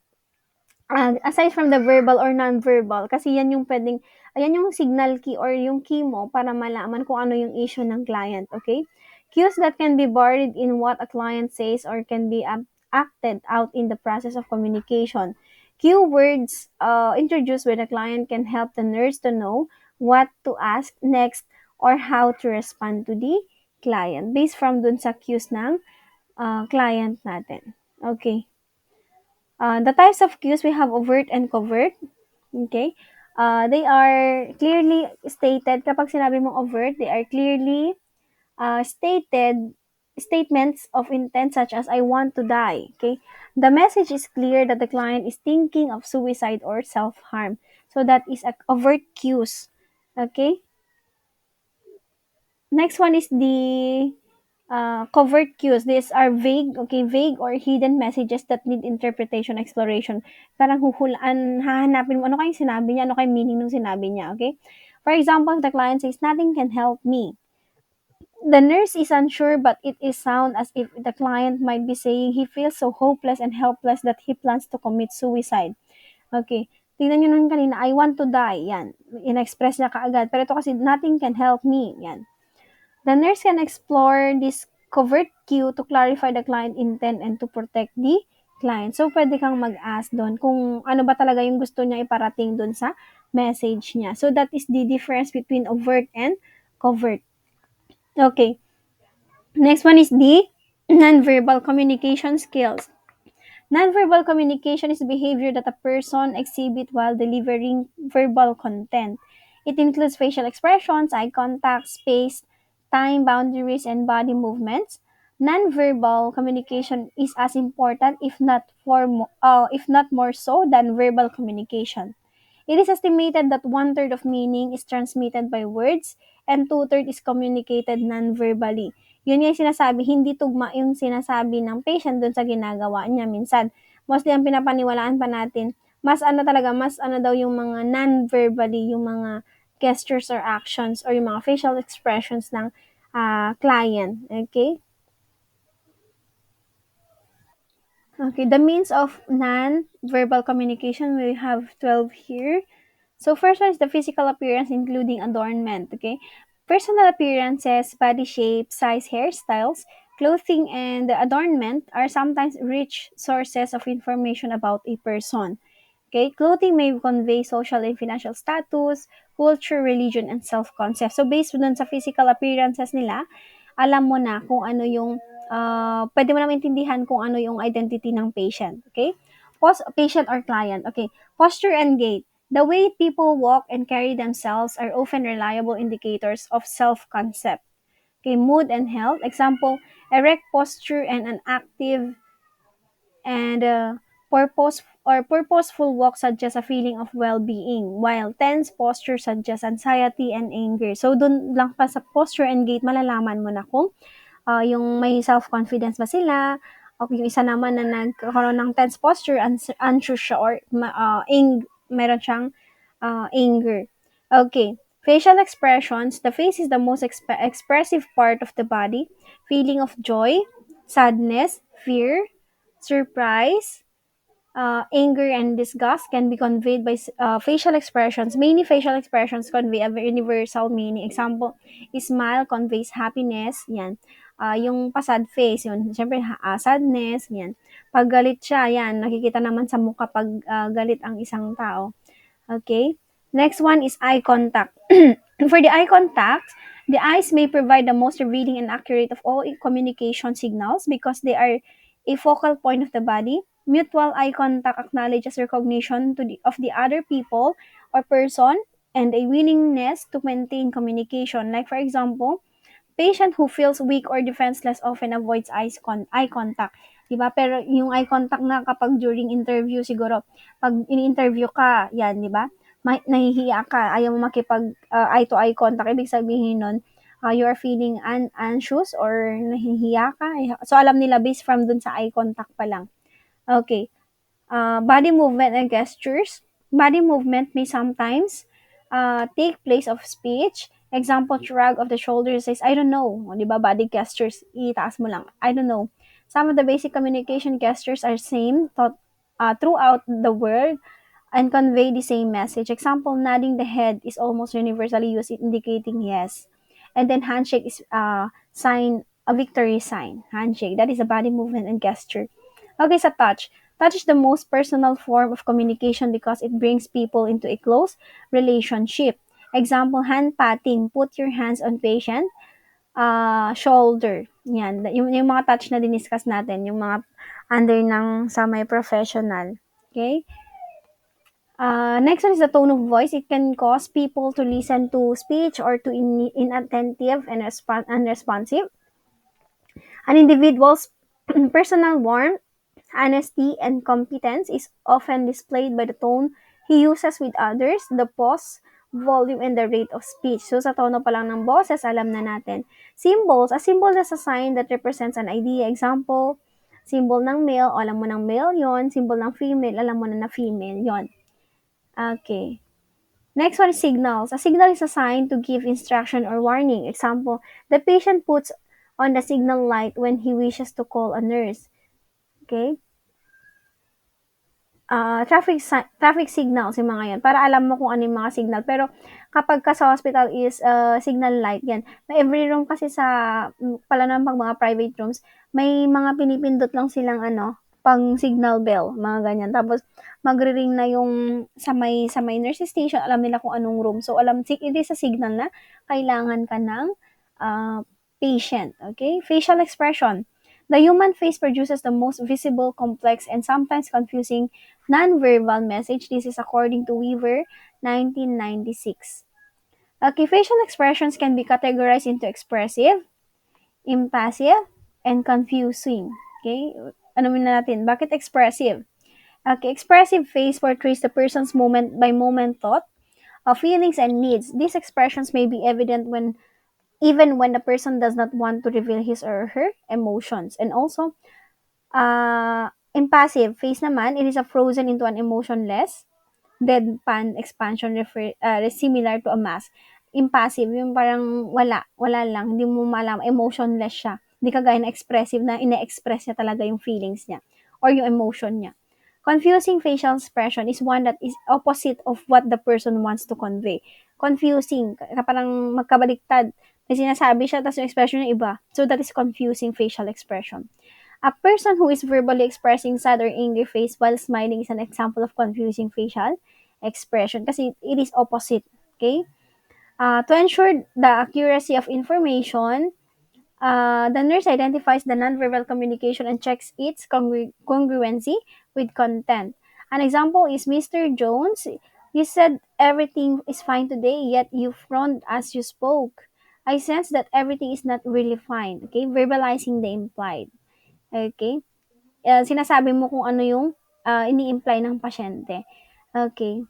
Aside from the verbal or non-verbal, kasi yan yung pwedeng, ayan yung signal key or yung key mo para malaman kung ano yung issue ng client, okay? Cues that can be buried in what a client says or can be acted out in the process of communication. Cue words introduced by the client can help the nurse to know what to ask next or how to respond to the client based from dun sa cues ng client natin. Okay. The types of cues we have overt and covert. Okay? They are clearly stated. Kapag sinabi mong overt, they are clearly stated statements of intent such as I want to die. Okay? The message is clear that the client is thinking of suicide or self-harm. So that is a overt cues. Okay? Next one is the covert cues. These are vague, okay, vague or hidden messages that need interpretation, exploration. Parang huhulaan, hahanapin mo, ano kayong sinabi niya, ano kayong meaning ng sinabi niya, okay? For example, the client says, nothing can help me. The nurse is unsure, but it is sound as if the client might be saying he feels so hopeless and helpless that he plans to commit suicide. Okay. Tingnan nyo nun kanina, I want to die. Yan. In-express niya kaagad. Pero ito kasi, nothing can help me. Yan. The nurse can explore this covert cue to clarify the client intent and to protect the client. So, pwede kang mag-ask doon kung ano ba talaga yung gusto niya iparating doon sa message niya. So, that is the difference between overt and covert. Okay. Next one is the nonverbal communication skills. Nonverbal communication is behavior that a person exhibits while delivering verbal content. It includes facial expressions, eye contact, space, time, boundaries, and body movements. nonverbal communication is as important, if not more so, than verbal communication. It is estimated that one-third of meaning is transmitted by words and two-third is communicated non-verbally. Yun yung sinasabi, hindi tugma yung sinasabi ng patient dun sa ginagawa niya. Minsan, mostly ang pinapaniwalaan pa natin, mas ano talaga, mas ano daw yung mga non-verbally, yung mga gestures or actions or yung mga facial expressions ng client. Okay? Okay, the means of non-verbal communication, we have 12 here. So first one is the physical appearance including adornment, okay? Personal appearances, body shape, size, hairstyles, clothing, and adornment are sometimes rich sources of information about a person. Okay, clothing may convey social and financial status, culture, religion, and self-concept. So based dun sa physical appearances nila, alam mo na kung ano yung, pwede mo na maintindihan kung ano yung identity ng patient. Okay? Patient or client. Okay. Posture and gait. The way people walk and carry themselves are often reliable indicators of self-concept. Okay, mood and health. Example, erect posture and an active and purposeful walk suggests a feeling of well-being, while tense posture suggests anxiety and anger. So, dun lang pa sa posture and gait, malalaman mo na kung yung may self-confidence ba sila, o yung isa naman na nagkaroon ng tense posture, anxious siya, or meron siyang anger. Okay. Facial expressions. The face is the most expressive part of the body. Feeling of joy, sadness, fear, surprise, anger, and disgust can be conveyed by facial expressions. Many facial expressions convey a universal meaning. Example, smile conveys happiness. Yan. Yung pa-sad face, yun. Siyempre, sadness. Yan. Pag galit siya, yan. Nakikita naman sa mukha pag galit ang isang tao. Okay? Next one is eye contact. For the eye contact, the eyes may provide the most revealing and accurate of all communication signals because they are a focal point of the body. Mutual eye contact acknowledges recognition of the other people or person and a willingness to maintain communication. Like for example, patient who feels weak or defenseless often avoids eye contact. 'Di ba? Pero yung eye contact nga kapag during interview siguro, pag ini-interview ka, 'yan, 'di ba? Nahihiya ka, ayaw mo makipag eye to eye contact, ibig sabihin nun, you are feeling anxious or nahihiya ka. So alam nila based from dun sa eye contact pa lang. Okay. Body movement and gestures. Body movement may sometimes take place of speech. Example, shrug of the shoulders says, I don't know. O, di ba? Body gestures, itaas mo lang. I don't know. Some of the basic communication gestures are same throughout the world and convey the same message. Example, nodding the head is almost universally used indicating yes. And then handshake is a victory sign. Handshake, that is a body movement and gesture. Okay, sa touch. Touch is the most personal form of communication because it brings people into a close relationship. Example, hand patting. Put your hands on patient shoulder. Yan. Yung mga touch na diniscuss natin, yung mga under ng sa may professional. Okay? Next one is the tone of voice. It can cause people to listen to speech or to inattentive and unresponsive. An individual's personal warmth, honesty, and competence is often displayed by the tone he uses with others, the pause, volume, and the rate of speech. So, sa tono pa lang ng boses, alam na natin. Symbols. A symbol is a sign that represents an idea. Example, symbol ng male, alam mo ng male yon. Symbol ng female, alam mo na female yon. Okay. Next one is signals. A signal is a sign to give instruction or warning. Example, the patient puts on the signal light when he wishes to call a nurse. Okay? Traffic signals yung mga yan para alam mo kung ano yung mga signal. Pero kapag ka sa hospital is signal light, yan. Every room kasi pala naman pag mga private rooms, may mga pinipindot lang silang pang signal bell, mga ganyan. Tapos magre-ring na yung sa may nurse station, alam nila kung anong room. So it is a signal na kailangan ka ng patient. Okay? Facial expression. The human face produces the most visible, complex, and sometimes confusing non-verbal message. This is according to Weaver, 1996. Okay, facial expressions can be categorized into expressive, impassive, and confusing. Okay? Ano muna natin? Bakit expressive? Okay, expressive face portrays the person's moment by moment thought, feelings, and needs. These expressions may be evident when even when the person does not want to reveal his or her emotions. And also, impassive face naman, it is a frozen into an emotionless, deadpan expansion similar to a mask. Impassive, yung parang wala lang, hindi mo malaman, emotionless siya. Hindi kagaya na expressive na ine-express niya talaga yung feelings niya or yung emotion niya. Confusing facial expression is one that is opposite of what the person wants to convey. Confusing, parang magkabaliktad. May sinasabi siya, tapos yung expression niya iba. So that is confusing facial expression. A person who is verbally expressing sad or angry face while smiling is an example of confusing facial expression kasi it is opposite. Okay? To ensure the accuracy of information, the nurse identifies the nonverbal communication and checks its congruency with content. An example is Mr. Jones. You said everything is fine today, yet you frowned as you spoke. I sense that everything is not really fine. Okay? Verbalizing the implied. Okay? Sinasabi mo kung ano yung ini-imply ng pasyente. Okay.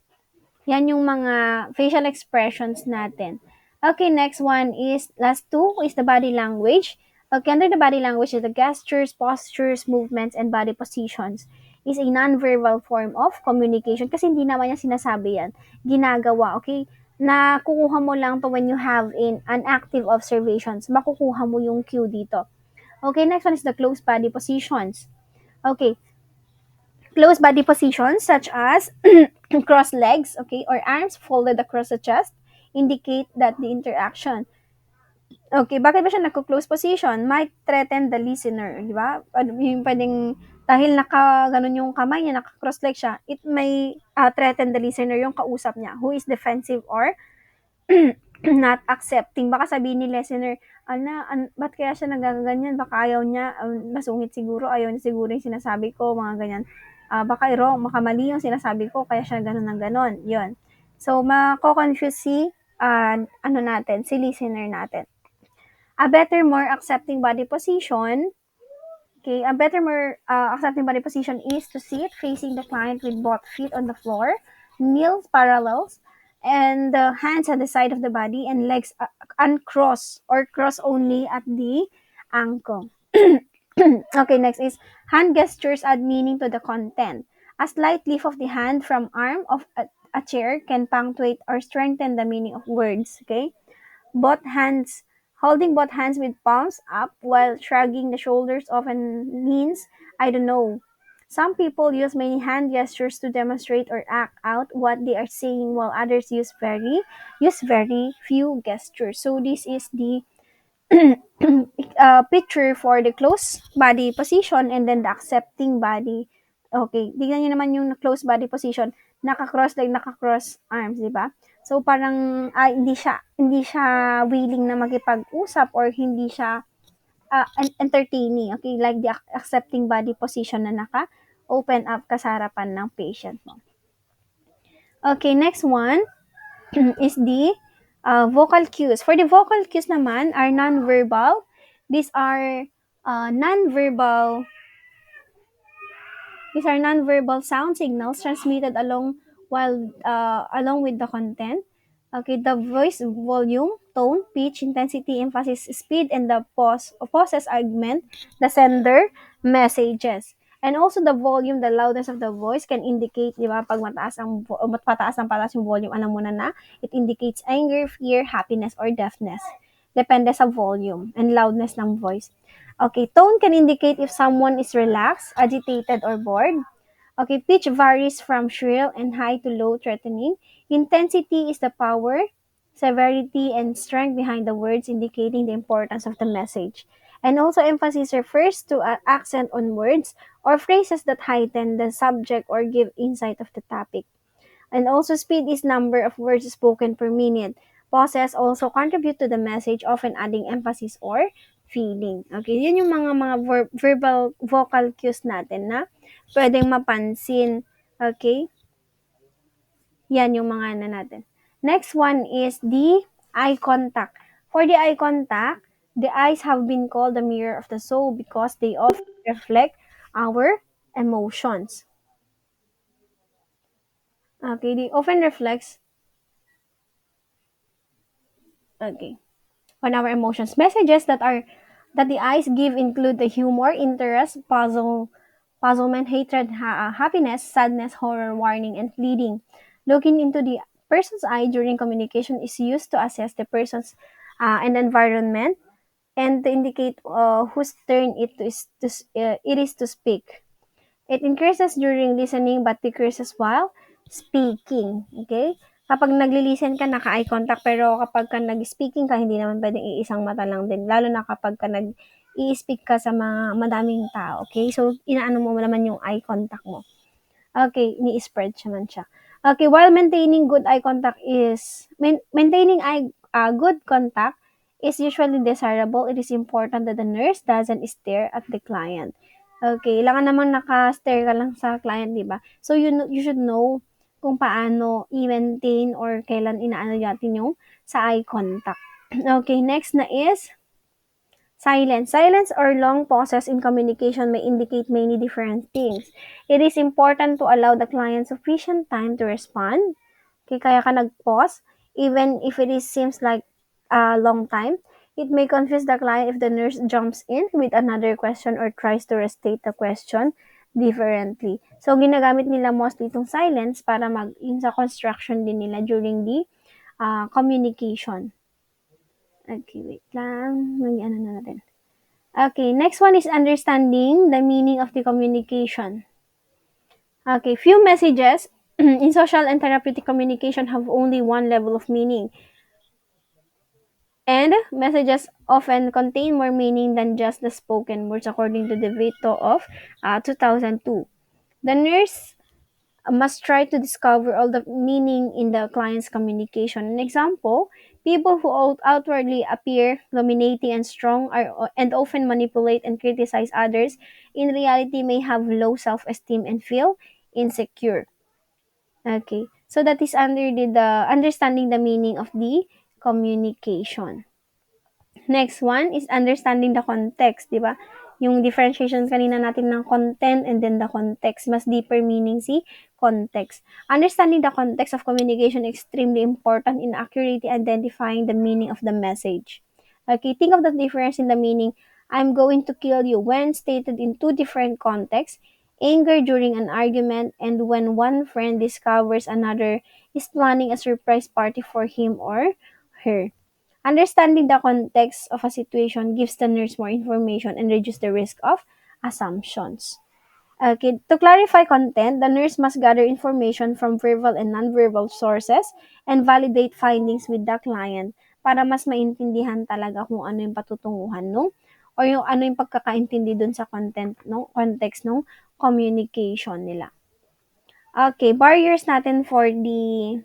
Yan yung mga facial expressions natin. Okay, next one is, last two is the body language. Okay, under the body language is the gestures, postures, movements, and body positions is a non-verbal form of communication kasi hindi naman niya sinasabi yan. Ginagawa, okay? Nakukuha mo lang to when you have an active observations. Makukuha mo yung cue dito. Okay, next one is the closed body positions. Okay, close body positions such as crossed legs, okay, or arms folded across the chest indicate that the interaction. Okay, bakit ba siya nagko-close position? Might threaten the listener, di ba? Yung pwedeng, dahil naka-ganon yung kamay niya, naka-cross leg siya, it may threaten the listener, yung kausap niya, who is defensive or not accepting. Baka sabihin ni listener, ba't kaya siya nagaganyan? Baka ayaw niya, masungit siguro, ayaw niya siguro yung sinasabi ko, mga ganyan. Baka wrong, baka mali yung sinasabi ko, kaya siya ganun ng ganon. Yun. So, mako-confuse si, si listener natin. A better, more accepting body position. Okay, a better, more accepting body position is to sit facing the client with both feet on the floor, knees parallels, and the hands at the side of the body and legs uncross or cross only at the ankle. Okay, next is hand gestures add meaning to the content. A slight lift of the hand from arm of a chair can punctuate or strengthen the meaning of words. Okay, both hands, holding both hands with palms up while shrugging the shoulders often means, I don't know. Some people use many hand gestures to demonstrate or act out what they are saying, while others use very few gestures. So this is the picture for the close body position and then the accepting body. Okay, tignan niyo naman yung close body position, naka-cross leg, naka-cross arms, di ba? So parang hindi siya willing na makipag-usap or hindi siya entertaining. Okay, like the accepting body position na naka-open up ka sa harapan ng patient mo. Okay, next one is the vocal cues. For the vocal cues naman are non-verbal. These are non-verbal sound signals transmitted along with the content. Okay, the voice volume, tone, pitch, intensity, emphasis, speed, and the pauses augment the sender messages. And also the volume, the loudness of the voice can indicate, di ba, pag pataas yung volume, alam mo na it indicates anger, fear, happiness, or deafness. Depende sa volume and loudness ng voice. Okay, tone can indicate if someone is relaxed, agitated, or bored. Okay, pitch varies from shrill and high to low, threatening. Intensity is the power, severity, and strength behind the words, indicating the importance of the message. And also, emphasis refers to an accent on words or phrases that heighten the subject or give insight of the topic. And also, speed is number of words spoken per minute. Pauses also contribute to the message, often adding emphasis or feeling. Okay, yun yung mga verbal vocal cues natin na pwedeng mapansin. Okay? Yan yung mga natin. Next one is the eye contact. For the eye contact, The eyes have been called the mirror of the soul because they often reflect our emotions. Okay, they often reflects okay on our emotions. Messages that the eyes give include the humor, interest, puzzlement, hatred, happiness, sadness, horror, warning, and pleading. Looking into the person's eye during communication is used to assess the person's and environment and to indicate whose turn it is to speak. It increases during listening but decreases while speaking. Okay? Kapag nagli-listen ka, naka-eye contact, pero kapag ka nag-speaking ka, hindi naman pwedeng iisang mata lang din. Lalo na kapag ka nag-i-speak ka sa mga madaming tao. Okay? So, inaano mo naman yung eye contact mo. Okay, ini-spread siya man siya. Okay, while maintaining good eye contact is, maintaining good contact is usually desirable. It is important that the nurse doesn't stare at the client. Okay, kailangan namang naka-stare ka lang sa client, di ba? So, you should know kung paano i-maintain or kailan inaano natin yung sa eye contact. Okay, next na is silence. Silence or long pauses in communication may indicate many different things. It is important to allow the client sufficient time to respond. Okay, kaya ka nag-pause, even if seems like a long time. It may confuse the client if the nurse jumps in with another question or tries to restate the question differently. So, ginagamit nila mostly itong silence para yung sa construction din nila during the communication. Okay, wait lang. Ano na natin. Okay, next one is understanding the meaning of the communication. Okay, few messages in social and therapeutic communication have only one level of meaning. And messages often contain more meaning than just the spoken words according to the Vito of 2002. The nurse must try to discover all the meaning in the client's communication. An example, people who outwardly appear dominating and strong and often manipulate and criticize others, in reality may have low self-esteem and feel insecure. Okay, so that is under the understanding the meaning of the communication. Next one is understanding the context, di ba? Yung differentiation kanina natin ng content and then the context. Mas deeper meaning si context. Understanding the context of communication is extremely important in accurately identifying the meaning of the message. Okay, think of the difference in the meaning, I'm going to kill you, when stated in two different contexts. Anger during an argument, and when one friend discovers another is planning a surprise party for him or her. Understanding the context of a situation gives the nurse more information and reduces the risk of assumptions. Okay, to clarify content, the nurse must gather information from verbal and nonverbal sources and validate findings with the client para mas maintindihan talaga kung ano yung patutunguhan no or yung ano yung pagkakaintindi dun sa content no context ng communication nila. Okay, barriers natin for the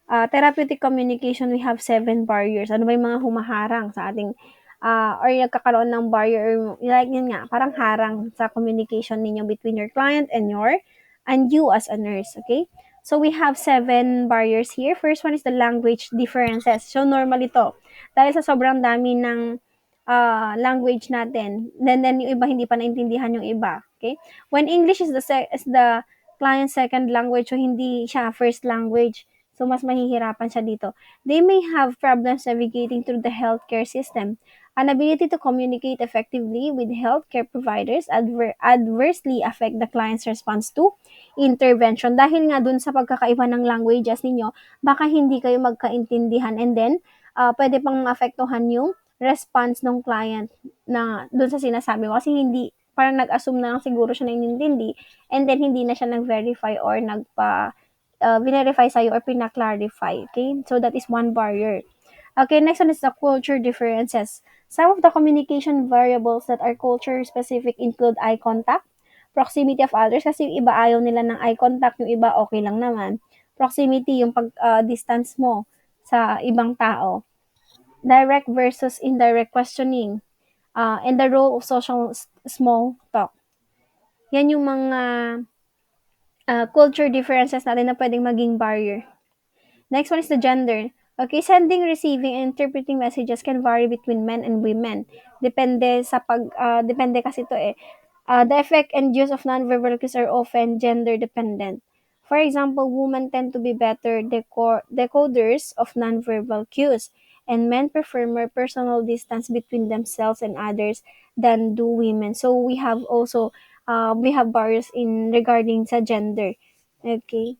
therapeutic communication, we have 7 barriers. Ano ba yung mga humaharang sa ating or nagkakaroon ng barrier, like yun nga, parang harang sa communication ninyo between your client and you as a nurse, okay? So, we have 7 barriers here. First one is the language differences. So, normally to. Dahil sa sobrang dami ng language natin, then yung iba hindi pa naintindihan yung iba, okay? When English is the client's second language, so hindi siya first language, so mas mahihirapan siya dito. They may have problems navigating through the healthcare system. An ability to communicate effectively with healthcare providers adversely affect the client's response to intervention. Dahil nga dun sa pagkakaiba ng languages ninyo, baka hindi kayo magkaintindihan and then pwede pang maapektuhan yung response ng client na dun sa sinasabi mo. Kasi hindi, parang nag-assume na lang siguro siya na inintindi and then hindi na siya nag-verify or verify sa'yo or pina-clarify. Okay? So, that is one barrier. Okay, next one is the culture differences. Some of the communication variables that are culture-specific include eye contact, proximity of others, kasi yung iba ayaw nila ng eye contact, yung iba okay lang naman. Proximity, yung distance mo sa ibang tao. Direct versus indirect questioning. And the role of social small talk. Yan yung mga culture differences natin na pwedeng maging barrier. Next one is the gender. Okay, sending, receiving, and interpreting messages can vary between men and women. Depende kasi ito eh. The effect and use of nonverbal cues are often gender dependent. For example, women tend to be better decoders of nonverbal cues, and men prefer more personal distance between themselves and others than do women. So we have barriers in regarding sa gender. Okay.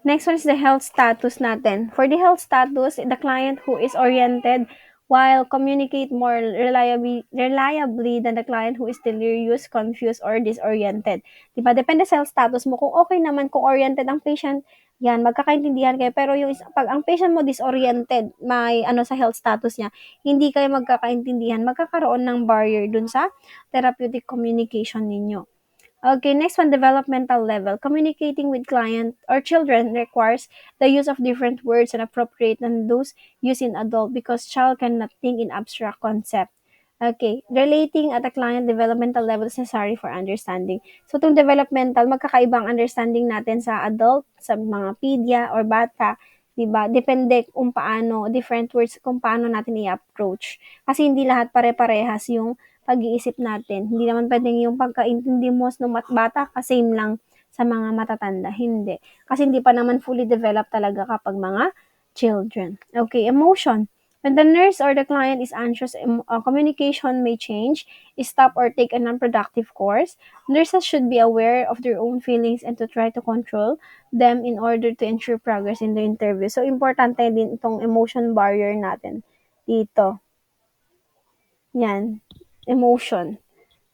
Next one is the health status natin. For the health status, the client who is oriented while communicate more reliably than the client who is delirious, confused, or disoriented. Diba? Depende sa health status mo. Kung okay naman, kung oriented ang patient, yan, magkakaintindihan kayo. Pero pag ang patient mo disoriented, may ano sa health status niya, hindi kayo magkakaintindihan, magkakaroon ng barrier dun sa therapeutic communication ninyo. Okay, next one, developmental level. Communicating with client or children requires the use of different words and appropriate than those used in adult because child cannot think in abstract concept. Okay, relating at a client developmental level is necessary for understanding. So, itong developmental, magkakaibang understanding natin sa adult, sa mga pedia or bata, di ba? Depende kung paano, different words kung paano natin i-approach. Kasi hindi lahat pare-parehas yung pag-iisip natin. Hindi naman pwedeng yung pagkaintindi mo nung bata ka same lang sa mga matatanda. Hindi. Kasi hindi pa naman fully developed talaga kapag mga children. Okay, emotion. When the nurse or the client is anxious, communication may change, stop or take a non-productive course. Nurses should be aware of their own feelings and to try to control them in order to ensure progress in the interview. So, importante din itong emotion barrier natin dito. Yan. Emotion.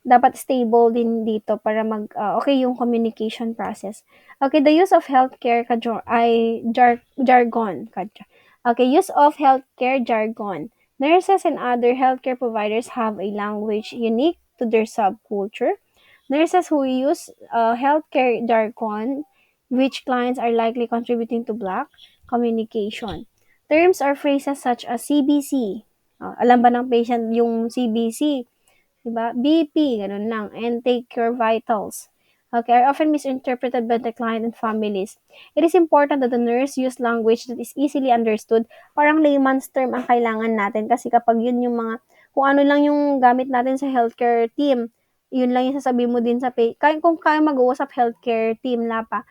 Dapat stable din dito para okay yung communication process. Okay, the use of healthcare jargon. Okay, use of healthcare jargon. Nurses and other healthcare providers have a language unique to their subculture. Nurses who use healthcare jargon, which clients are likely contributing to black communication. Terms or phrases such as CBC. Alam ba ng patient yung CBC? Diba? BP, ganun lang. And take your vitals. Okay, are often misinterpreted by the client and families. It is important that the nurse use language that is easily understood. Parang layman's term ang kailangan natin kasi kapag yun yung mga, kung ano lang yung gamit natin sa healthcare team, yun lang yung sasabihin mo din sa kung kaya mag-uusap healthcare team na pa,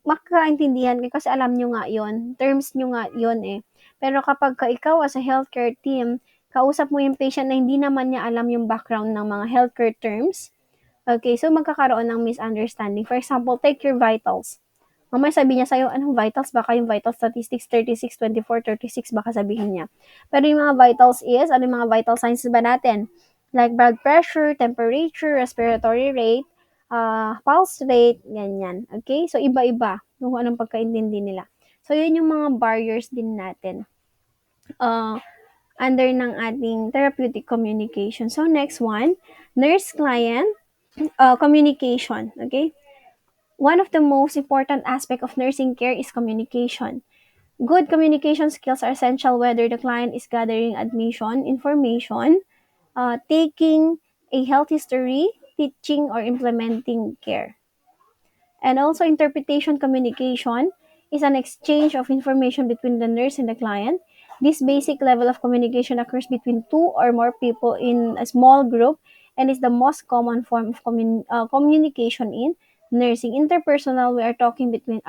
makakaintindihan kayo kasi alam nyo nga yun. Terms nyo nga yun eh. Pero kapag ikaw as a healthcare team, kausap mo yung patient na hindi naman niya alam yung background ng mga healthcare terms, okay, so magkakaroon ng misunderstanding. For example, take your vitals. Mamaya sabi niya sa'yo, anong vitals? Baka yung vital statistics 36, 24, 36, baka sabihin niya. Pero yung mga vitals is, ano yung mga vital signs ba natin? Like blood pressure, temperature, respiratory rate, pulse rate, ganyan. Okay? So, iba-iba kung anong pagkaintindi nila. So, yun yung mga barriers din natin. Under ng ating therapeutic communication. So, next one, nurse-client communication. Okay? One of the most important aspect of nursing care is communication. Good communication skills are essential whether the client is gathering admission information, taking a health history, teaching, or implementing care. And also, interpretation communication is an exchange of information between the nurse and the client. This basic level of communication occurs between two or more people in a small group and is the most common form of communication in nursing. Interpersonal, we are talking between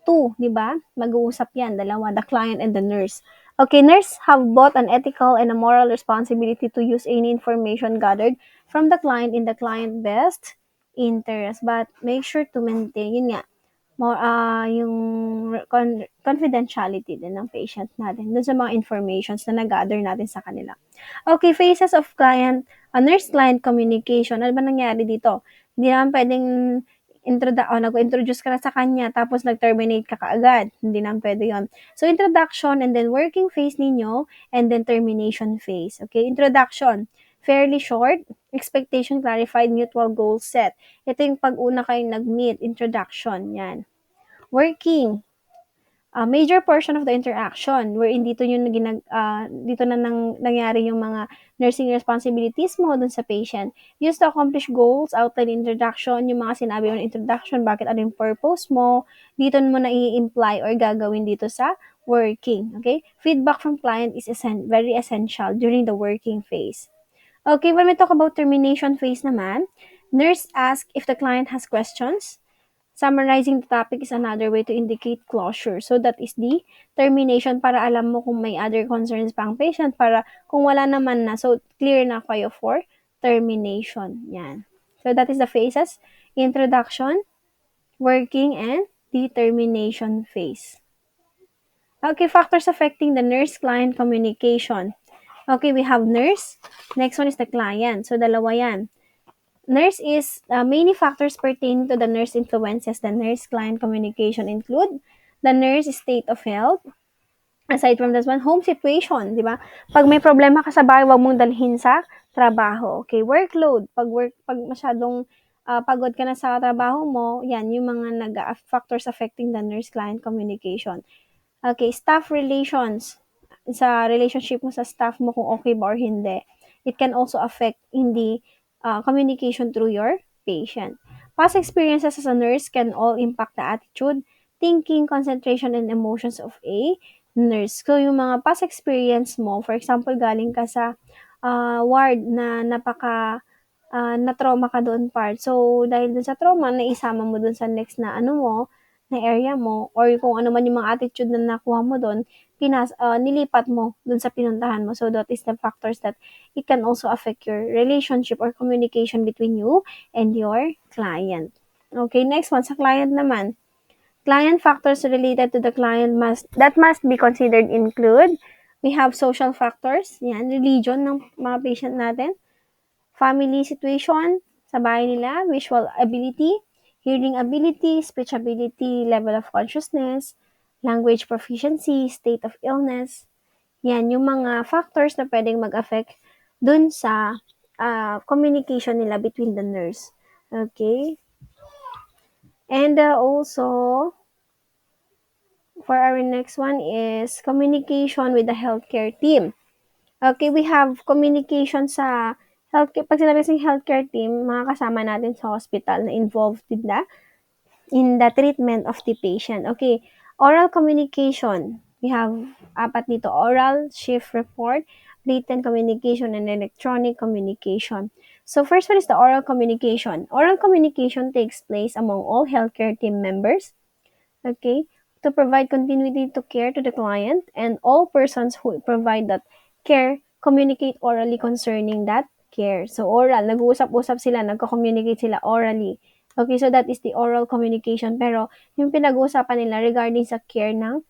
two, di ba? Mag-uusap yan, dalawa, the client and the nurse. Okay, nurse have both an ethical and a moral responsibility to use any information gathered from the client in the client best interest, but make sure to maintain, yun nga, more, yung confidentiality din ng patient natin dun sa mga informations na nag-gather natin sa kanila. Okay, phases of nurse-client communication. Ano ba nangyari dito? Hindi naman pwedeng nag-introduce ka na sa kanya tapos nag-terminate ka kaagad. Hindi naman pwede yun. So, introduction and then working phase ninyo and then termination phase. Okay, introduction. Fairly short, expectation clarified, mutual goal set. Ito yung pag-una kayong nag-meet, introduction, yan. Working. major portion of the interaction wherein dito na nangyari yung mga nursing responsibilities mo dun sa patient. Use to accomplish goals, outline introduction, yung mga sinabi mo na introduction, bakit ano yung purpose mo, dito mo na i-imply or gagawin dito sa working. Okay? Feedback from client is very essential during the working phase. Okay, when we talk about termination phase naman, nurse ask if the client has questions. Summarizing the topic is another way to indicate closure. So that is the termination para alam mo kung may other concerns pa ang patient para kung wala naman na, so clear na kayo for termination. Yan. So that is the phases: introduction, working, and the termination phase. Okay, factors affecting the nurse-client communication. Okay, we have nurse. Next one is the client. So dalawa yan. Nurse is many factors pertaining to the nurse influences the nurse-client communication include the nurse state of health. Aside from this one, home situation, di ba? Pag may problema ka sa bahay, wag mong dalhin sa trabaho. Okay, workload. Pag masyadong pagod ka na sa trabaho mo, yan, yung mga factors affecting the nurse-client communication. Okay, staff relations. Sa relationship mo sa staff mo kung okay ba or hindi. It can also affect in the communication through your patient. Past experiences as a nurse can all impact the attitude, thinking, concentration, and emotions of a nurse. So, yung mga past experience mo, for example, galing ka sa ward na na-trauma ka doon part. So, dahil dun sa trauma, naisama mo dun sa next na ano mo, na area mo, or kung ano man yung mga attitude na nakuha mo doon, nilipat mo dun sa pinuntahan mo. So, that is the factors that it can also affect your relationship or communication between you and your client. Okay, next one, sa client naman. Client factors related to the client must be considered include, we have social factors, yan, religion ng mga patient natin, family situation sa bahay nila, visual ability, hearing ability, speech ability, level of consciousness, language proficiency, state of illness. Yan, yung mga factors na pwedeng mag-affect dun sa communication nila between the nurse. Okay? And also, for our next one is communication with the healthcare team. Okay, we have communication sa healthcare. Pag sinabi sa healthcare team, mga kasama natin sa hospital na involved in the treatment of the patient. Okay, oral communication. We have apat dito: oral, shift report, written communication, and electronic communication. So first one is the oral communication. Oral communication takes place among all healthcare team members. Okay, to provide continuity to care to the client, and all persons who provide that care communicate orally concerning that care. So oral, nag-uusap-usap sila, nagko-communicate sila orally. Okay, so that is the oral communication. Pero yung pinag-uusapan nila regarding sa care ng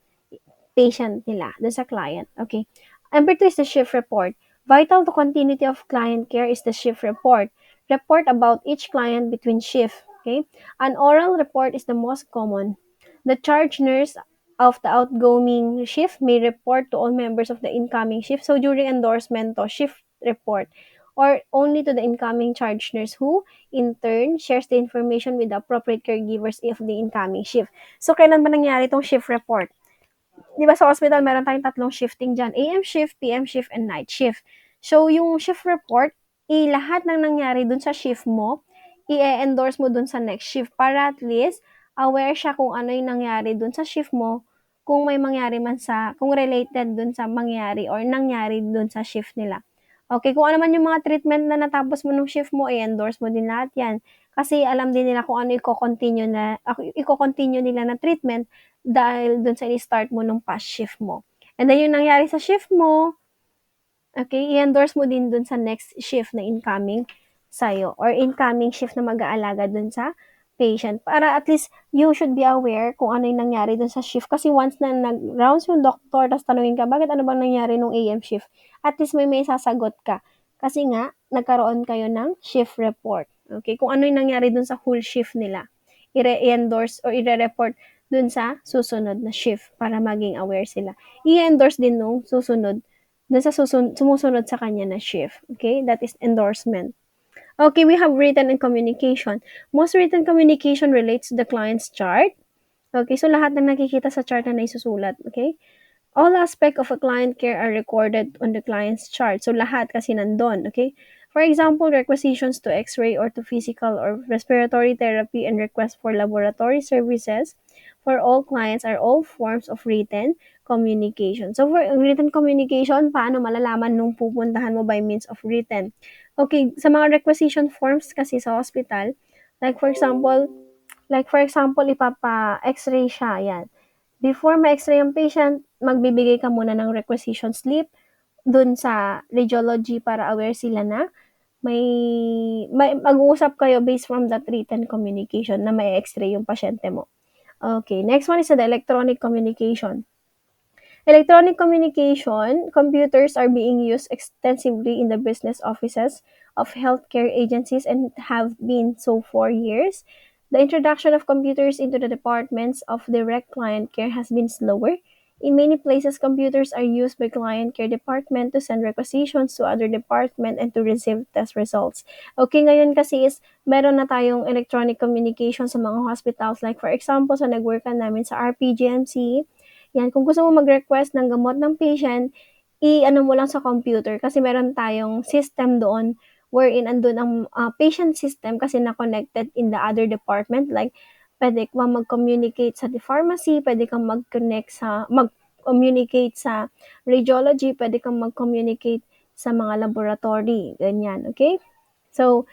patient nila, dun sa client. Okay. Number 2 is the shift report. Vital to continuity of client care is the shift report. Report about each client between shift. Okay. An oral report is the most common. The charge nurse of the outgoing shift may report to all members of the incoming shift. So during endorsement to shift report, or only to the incoming charge nurse who in turn shares the information with the appropriate caregivers of the incoming shift. So kailan ba nangyari itong shift report? Di ba sa hospital meron tayong tatlong shifting dyan, AM shift, PM shift, and night shift. So yung shift report, lahat ng nangyari dun sa shift mo, i-endorse mo dun sa next shift para at least aware siya kung ano yung nangyari dun sa shift mo, kung may mangyari man kung related dun sa mangyari or nangyari dun sa shift nila. Okay, kung ano man yung mga treatment na natapos mo nung shift mo, i-endorse mo din lahat yan. Kasi alam din nila kung ano i-continue nila na treatment dahil dun sa i-start mo nung past shift mo. And then yung nangyari sa shift mo, okay, i-endorse mo din dun sa next shift na incoming sa'yo or incoming shift na mag-aalaga dun sa patient para at least you should be aware kung ano yung nangyari dun sa shift. Kasi once na nag-rounds yung doctor, tapos tanungin ka, bakit ano bang nangyari nung AM shift? At least may sasagot ka. Kasi nga, nagkaroon kayo ng shift report. Okay, kung ano yung nangyari dun sa whole shift nila. I-endorse or i-report dun sa susunod na shift para maging aware sila. I-endorse din nung susunod dun sa sumusunod sa kanya na shift. Okay, that is endorsement. Okay, we have written and communication. Most written communication relates to the client's chart. Okay, so lahat ng nakikita sa chart na naisusulat, okay? All aspect of a client care are recorded on the client's chart. So lahat kasi nandun, okay? For example, requisitions to X-ray or to physical or respiratory therapy and requests for laboratory services for all clients are all forms of written communication. So for written communication, paano malalaman nung pupuntahan mo by means of written? Okay, sa mga requisition forms kasi sa hospital, like for example, ipapa-X-ray siya, yan. Before ma-X-ray ang patient, magbibigay ka muna ng requisition slip dun sa radiology para aware sila na may mag-uusap kayo based from that written communication na may X-ray yung pasyente mo. Okay, next one is the electronic communication. Electronic communication, computers are being used extensively in the business offices of healthcare agencies and have been so for years. The introduction of computers into the departments of direct client care has been slower. In many places, computers are used by client care department to send requisitions to other department and to receive test results. Okay, ngayon kasi is meron na tayong electronic communication sa mga hospitals. Like for example, sa nag-workan namin sa RPGMC, yan, kung gusto mo mag-request ng gamot ng patient, i-ano mo lang sa computer kasi meron tayong system doon wherein andun ang patient system kasi na-connected in the other department. Like, pwede kang mag-communicate sa the pharmacy, pwede kang mag-communicate sa radiology, pwede kang mag-communicate sa mga laboratory, ganyan, okay? So,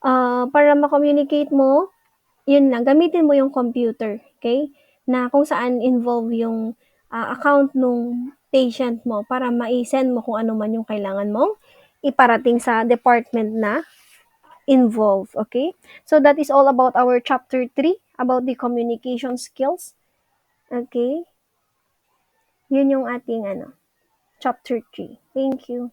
para ma-communicate mo, yun lang, gamitin mo yung computer, okay? Na kung saan involve yung account nung patient mo para ma-send mo kung ano man yung kailangan mong iparating sa department na involved, okay? So that is all about our chapter 3 about the communication skills. Okay? Yun yung ating chapter 3. Thank you.